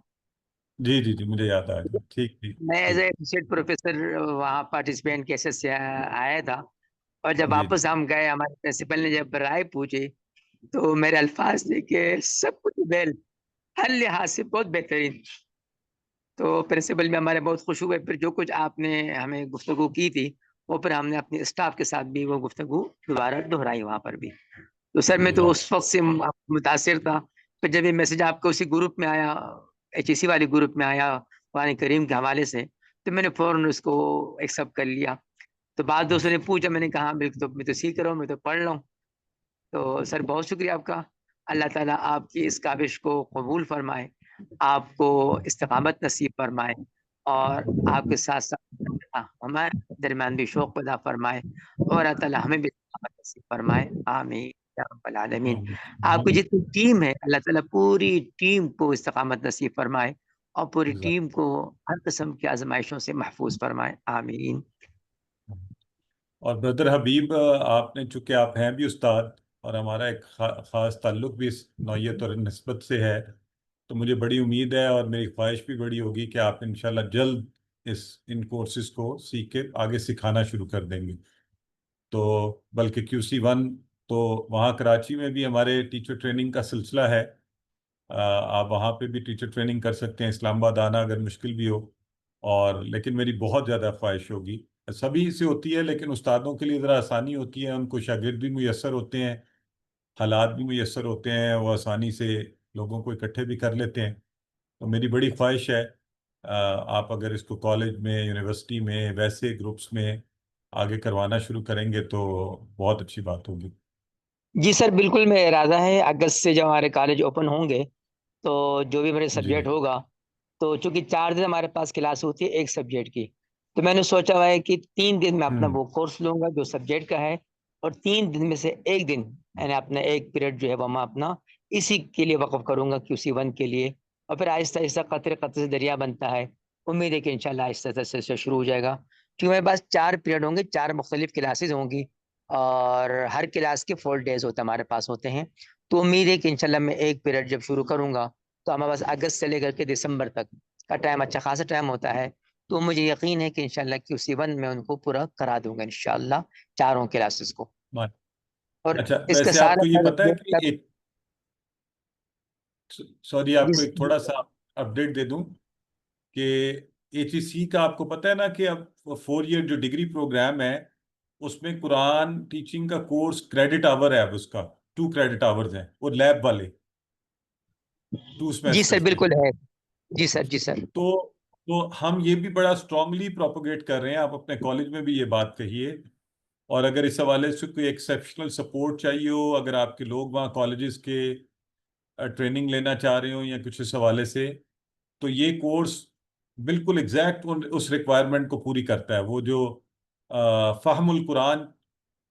جی جی جی مجھے یاد آ گیا. ٹھیک ٹھیک میں ایز ٹھیک. اے ایسوسیٹ پروفیسر وہاں پارٹیسپینٹ کیسے سے آیا تھا، اور جب جی واپس ہم گئے ہمارے پرنسپل نے جب رائے پوچھی تو میرے الفاظ تھے کہ سب کچھ بیل ہر لحاظ سے بہت بہترین. تو پرنسپل میں ہمارے بہت خوش ہوئے. پھر جو کچھ آپ نے ہمیں گفتگو کی تھی وہ پھر ہم نے اپنے اسٹاف کے ساتھ بھی وہ گفتگو دوبارہ دہرائی وہاں پر بھی. تو سر میں تو اس وقت سے متاثر تھا. پھر جب یہ میسج آپ کو اسی گروپ میں آیا، HEC والے گروپ میں آیا قرآن کریم کے حوالے سے، تو میں نے فوراً اس کو ایکسیپٹ کر لیا. تو بعد دوستوں نے پوچھا، میں نے کہا بالکل میں تو سیکھ رہا ہوں، میں تو پڑھ رہا ہوں. تو سر بہت شکریہ آپ کا. اللہ تعالیٰ آپ کی اس کاوش کو قبول فرمائے، آپ کو استقامت نصیب فرمائے، اور آپ کے ساتھ ساتھ ہمارے درمیان بھی شوق پیدا فرمائے، اور اللہ تعالیٰ ہمیں بھی استقامت نصیب فرمائے. آمین یا رب العالمین. آپ کی جتنی ٹیم ہے اللہ تعالیٰ پوری ٹیم کو استقامت نصیب فرمائے، اور پوری ٹیم کو ہر قسم کی آزمائشوں سے محفوظ فرمائے. آمین. اور بردر حبیب آپ نے، چونکہ آپ ہیں بھی استاد اور ہمارا ایک خاص تعلق بھی اس نوعیت اور نسبت سے ہے، تو مجھے بڑی امید ہے اور میری خواہش بھی بڑی ہوگی کہ آپ انشاءاللہ جلد ان کورسز کو سیکھ کے آگے سکھانا شروع کر دیں گے. تو بلکہ QC1 تو وہاں کراچی میں بھی ہمارے ٹیچر ٹریننگ کا سلسلہ ہے. آپ وہاں پہ بھی ٹیچر ٹریننگ کر سکتے ہیں، اسلام آباد آنا اگر مشکل بھی ہو. اور لیکن میری بہت زیادہ خواہش ہوگی، سبھی سے ہوتی ہے لیکن استادوں کے لیے ذرا آسانی ہوتی ہے، ان کو شاگرد بھی میسر ہوتے ہیں، حالات بھی میسر ہوتے ہیں، وہ آسانی سے لوگوں کو اکٹھے بھی کر لیتے ہیں. تو میری بڑی خواہش ہے آپ اگر اس کو کالج میں، یونیورسٹی میں، ویسے گروپس میں آگے کروانا شروع کریں گے تو بہت اچھی بات ہوگی. جی سر بالکل، میں ارادہ ہے اگست سے جب ہمارے کالج اوپن ہوں گے تو جو بھی میرے جی سبجیکٹ ہوگا، تو چونکہ 4 دن ہمارے پاس کلاس ہوتی ہے ایک سبجیکٹ کی، تو میں نے سوچا ہوا ہے کہ 3 دن میں اپنا وہ کورس لوں گا جو سبجیکٹ کا ہے، اور 3 دن میں سے ایک دن یعنی اپنا ایک پیریڈ جو ہے وہ میں اپنا اسی کے لیے وقف کروں گا QC1 کے لیے. اور پھر آہستہ آہستہ قطرے قطرے سے دریا بنتا ہے. امید ہے کہ انشاءاللہ آہستہ آہستہ سے شروع ہو جائے گا، کیونکہ میرے پاس 4 پیریڈ ہوں گے، 4 مختلف کلاسز ہوں گی، اور ہر کلاس کے 4 ڈیز ہوتے ہمارے پاس ہوتے ہیں. تو امید ہے کہ انشاءاللہ میں ایک پیریڈ جب شروع کروں گا تو ہمارے پاس اگست سے لے کر کے دسمبر تک کا ٹائم اچھا خاصا ٹائم ہوتا ہے. تو مجھے یقین ہے کہ انشاءاللہ QC1 میں ان کو پورا کرا دوں گا انشاءاللہ 4 کلاسز کو. اور اچھا اس کا ویسے آپ سارا کو یہ پتہ ہے کہ ایک سوری آپ کو ایک تھوڑا سا اپڈیٹ دے دوں کہ HEC کا آپ کو پتہ ہے نا کہ اب 4 ایئر جو ڈگری پروگرام ہے اس میں قرآن ٹیچنگ کا کورس کریڈٹ آور ہے، اب اس کا 2 کریڈٹ آورز ہیں، اور لیب والے 2 جی سر سیمسٹرز کے. بالکل ہے. جی سر جی سر. تو ہم یہ بھی بڑا اسٹرانگلی پروپوگیٹ کر رہے ہیں، آپ اپنے کالج میں بھی یہ بات کہیے. اور اگر اس حوالے سے کوئی ایکسیپشنل سپورٹ چاہیے ہو، اگر آپ کے لوگ وہاں کالجز کے ٹریننگ لینا چاہ رہے ہوں یا کچھ اس حوالے سے، تو یہ کورس بالکل ایگزیکٹ اس ریکوائرمنٹ کو پوری کرتا ہے. وہ جو فہم القرآن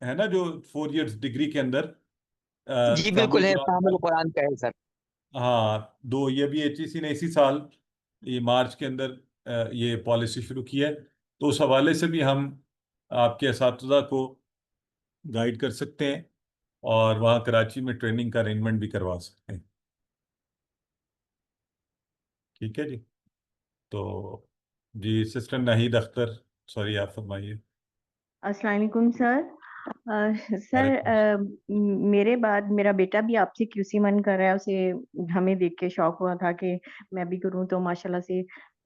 ہے نا، جو 4 ایئرس ڈگری کے اندر جی فہم بالکل ہے، القرآن فہم کا، القرآن کا ہے سر. ہاں یہ بھی HEC نے اسی سال یہ مارچ کے اندر یہ پالیسی شروع کی ہے. تو اس حوالے سے بھی ہم آپ کے اساتذہ کو گائیڈ کر سکتے ہیں اور وہاں کراچی میں ٹریننگ کا ارینجمنٹ بھی کروا سکتے ہیں. ٹھیک ہے جی. تو جی سسٹر ناہید اختر، سوری آپ فرمائیے. السلام علیکم سر. سر میرے بعد میرا بیٹا بھی آپ سے QC1 کر رہا ہے، اسے ہمیں دیکھ کے شوق ہوا تھا کہ میں بھی کروں، تو ماشاءاللہ سے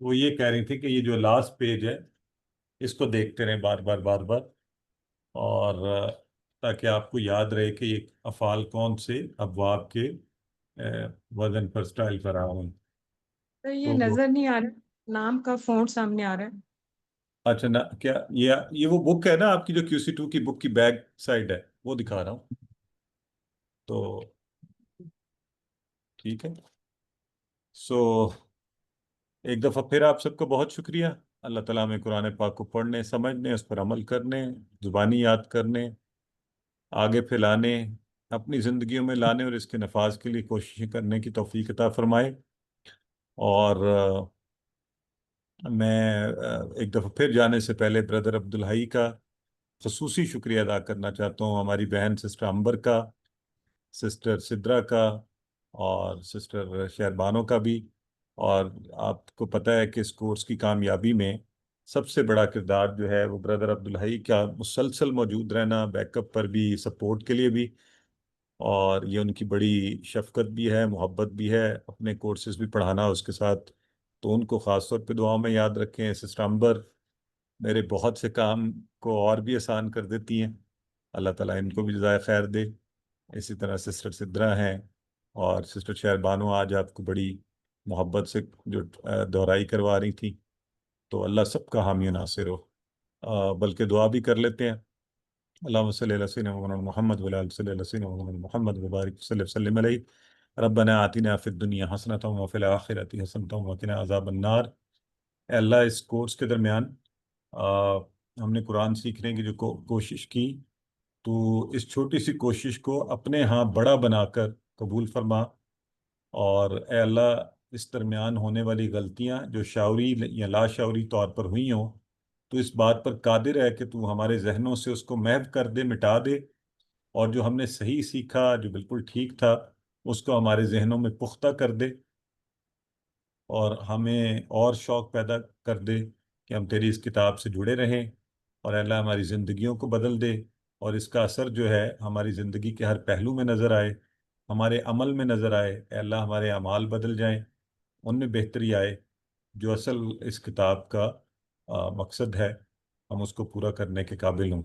وہ یہ کہہ رہی تھی کہ یہ جو لاسٹ پیج ہے اس کو دیکھتے رہیں بار بار بار بار، اور تاکہ آپ کو یاد رہے کہ یہ افعال کون سے ابواب کے وزن پر اسٹائل پر آ رہے ہیں۔ تو یہ تو نظر نہیں آ رہا، نام کا فونٹ سامنے آ رہا ہے۔ اچھا نا، کیا یہ وہ بک ہے نا آپ کی جو QC2 کی بک کی بیک سائڈ ہے، وہ دکھا رہا ہوں، تو ٹھیک ہے۔ سو ایک دفعہ پھر آپ سب کو بہت شکریہ۔ اللہ تعالیٰ میں قرآن پاک کو پڑھنے، سمجھنے، اس پر عمل کرنے، زبانی یاد کرنے، آگے پھیلانے، اپنی زندگیوں میں لانے اور اس کے نفاذ کے لیے کوششیں کرنے کی توفیق عطا فرمائے۔ اور میں ایک دفعہ پھر جانے سے پہلے بردر عبدالحی کا خصوصی شکریہ ادا کرنا چاہتا ہوں، ہماری بہن سسٹر امبر کا، سسٹر سدرا کا، اور سسٹر شہربانو کا بھی۔ اور آپ کو پتہ ہے کہ اس کورس کی کامیابی میں سب سے بڑا کردار جو ہے وہ بردر عبدالحی کا مسلسل موجود رہنا، بیک اپ پر بھی، سپورٹ کے لیے بھی، اور یہ ان کی بڑی شفقت بھی ہے، محبت بھی ہے، اپنے کورسز بھی پڑھانا اس کے ساتھ، تو ان کو خاص طور پہ دعاؤں میں یاد رکھیں۔ سسٹر امبر میرے بہت سے کام کو اور بھی آسان کر دیتی ہیں، اللہ تعالیٰ ان کو بھی جزائے خیر دے۔ اسی طرح سسٹر سدرا ہیں، اور سسٹر شہربانو آج آپ کو بڑی محبت سے جو دہرائی کروا رہی تھی، تو اللہ سب کا حامی و ناصر ہو۔ بلکہ دعا بھی کر لیتے ہیں، اللہم صلی علی سیدنا محمد وعلی آلہ صلی علی سیدنا محمد وبارک صلی وسلم علیہ۔ ربنا آتنا فی الدنیا حسنۃ وفی الآخرۃ حسنۃ وقنا عذاب النار۔ اے اللہ، اس کورس کے درمیان ہم نے قرآن سیکھنے کی جو کوشش کی، تو اس چھوٹی سی کوشش کو اپنے ہاں بڑا بنا کر قبول فرما، اور اے اللہ اس درمیان ہونے والی غلطیاں جو شعوری یا لاشعوری طور پر ہوئی ہوں، تو اس بات پر قادر ہے کہ تو ہمارے ذہنوں سے اس کو محو کر دے، مٹا دے، اور جو ہم نے صحیح سیکھا، جو بالکل ٹھیک تھا، اس کو ہمارے ذہنوں میں پختہ کر دے، اور ہمیں اور شوق پیدا کر دے کہ ہم تیری اس کتاب سے جڑے رہیں، اور اے اللہ ہماری زندگیوں کو بدل دے، اور اس کا اثر جو ہے ہماری زندگی کے ہر پہلو میں نظر آئے، ہمارے عمل میں نظر آئے۔ اے اللہ ہمارے اعمال بدل جائیں، ان میں بہتری آئے، جو اصل اس کتاب کا مقصد ہے، ہم اس کو پورا کرنے کے قابل ہوں۔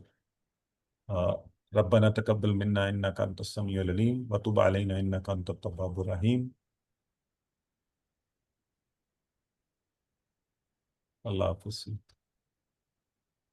ربنا تقبل منا انک انت السمیع العلیم وتب علینا انک انت التواب الرحیم۔ اللہ حافظ۔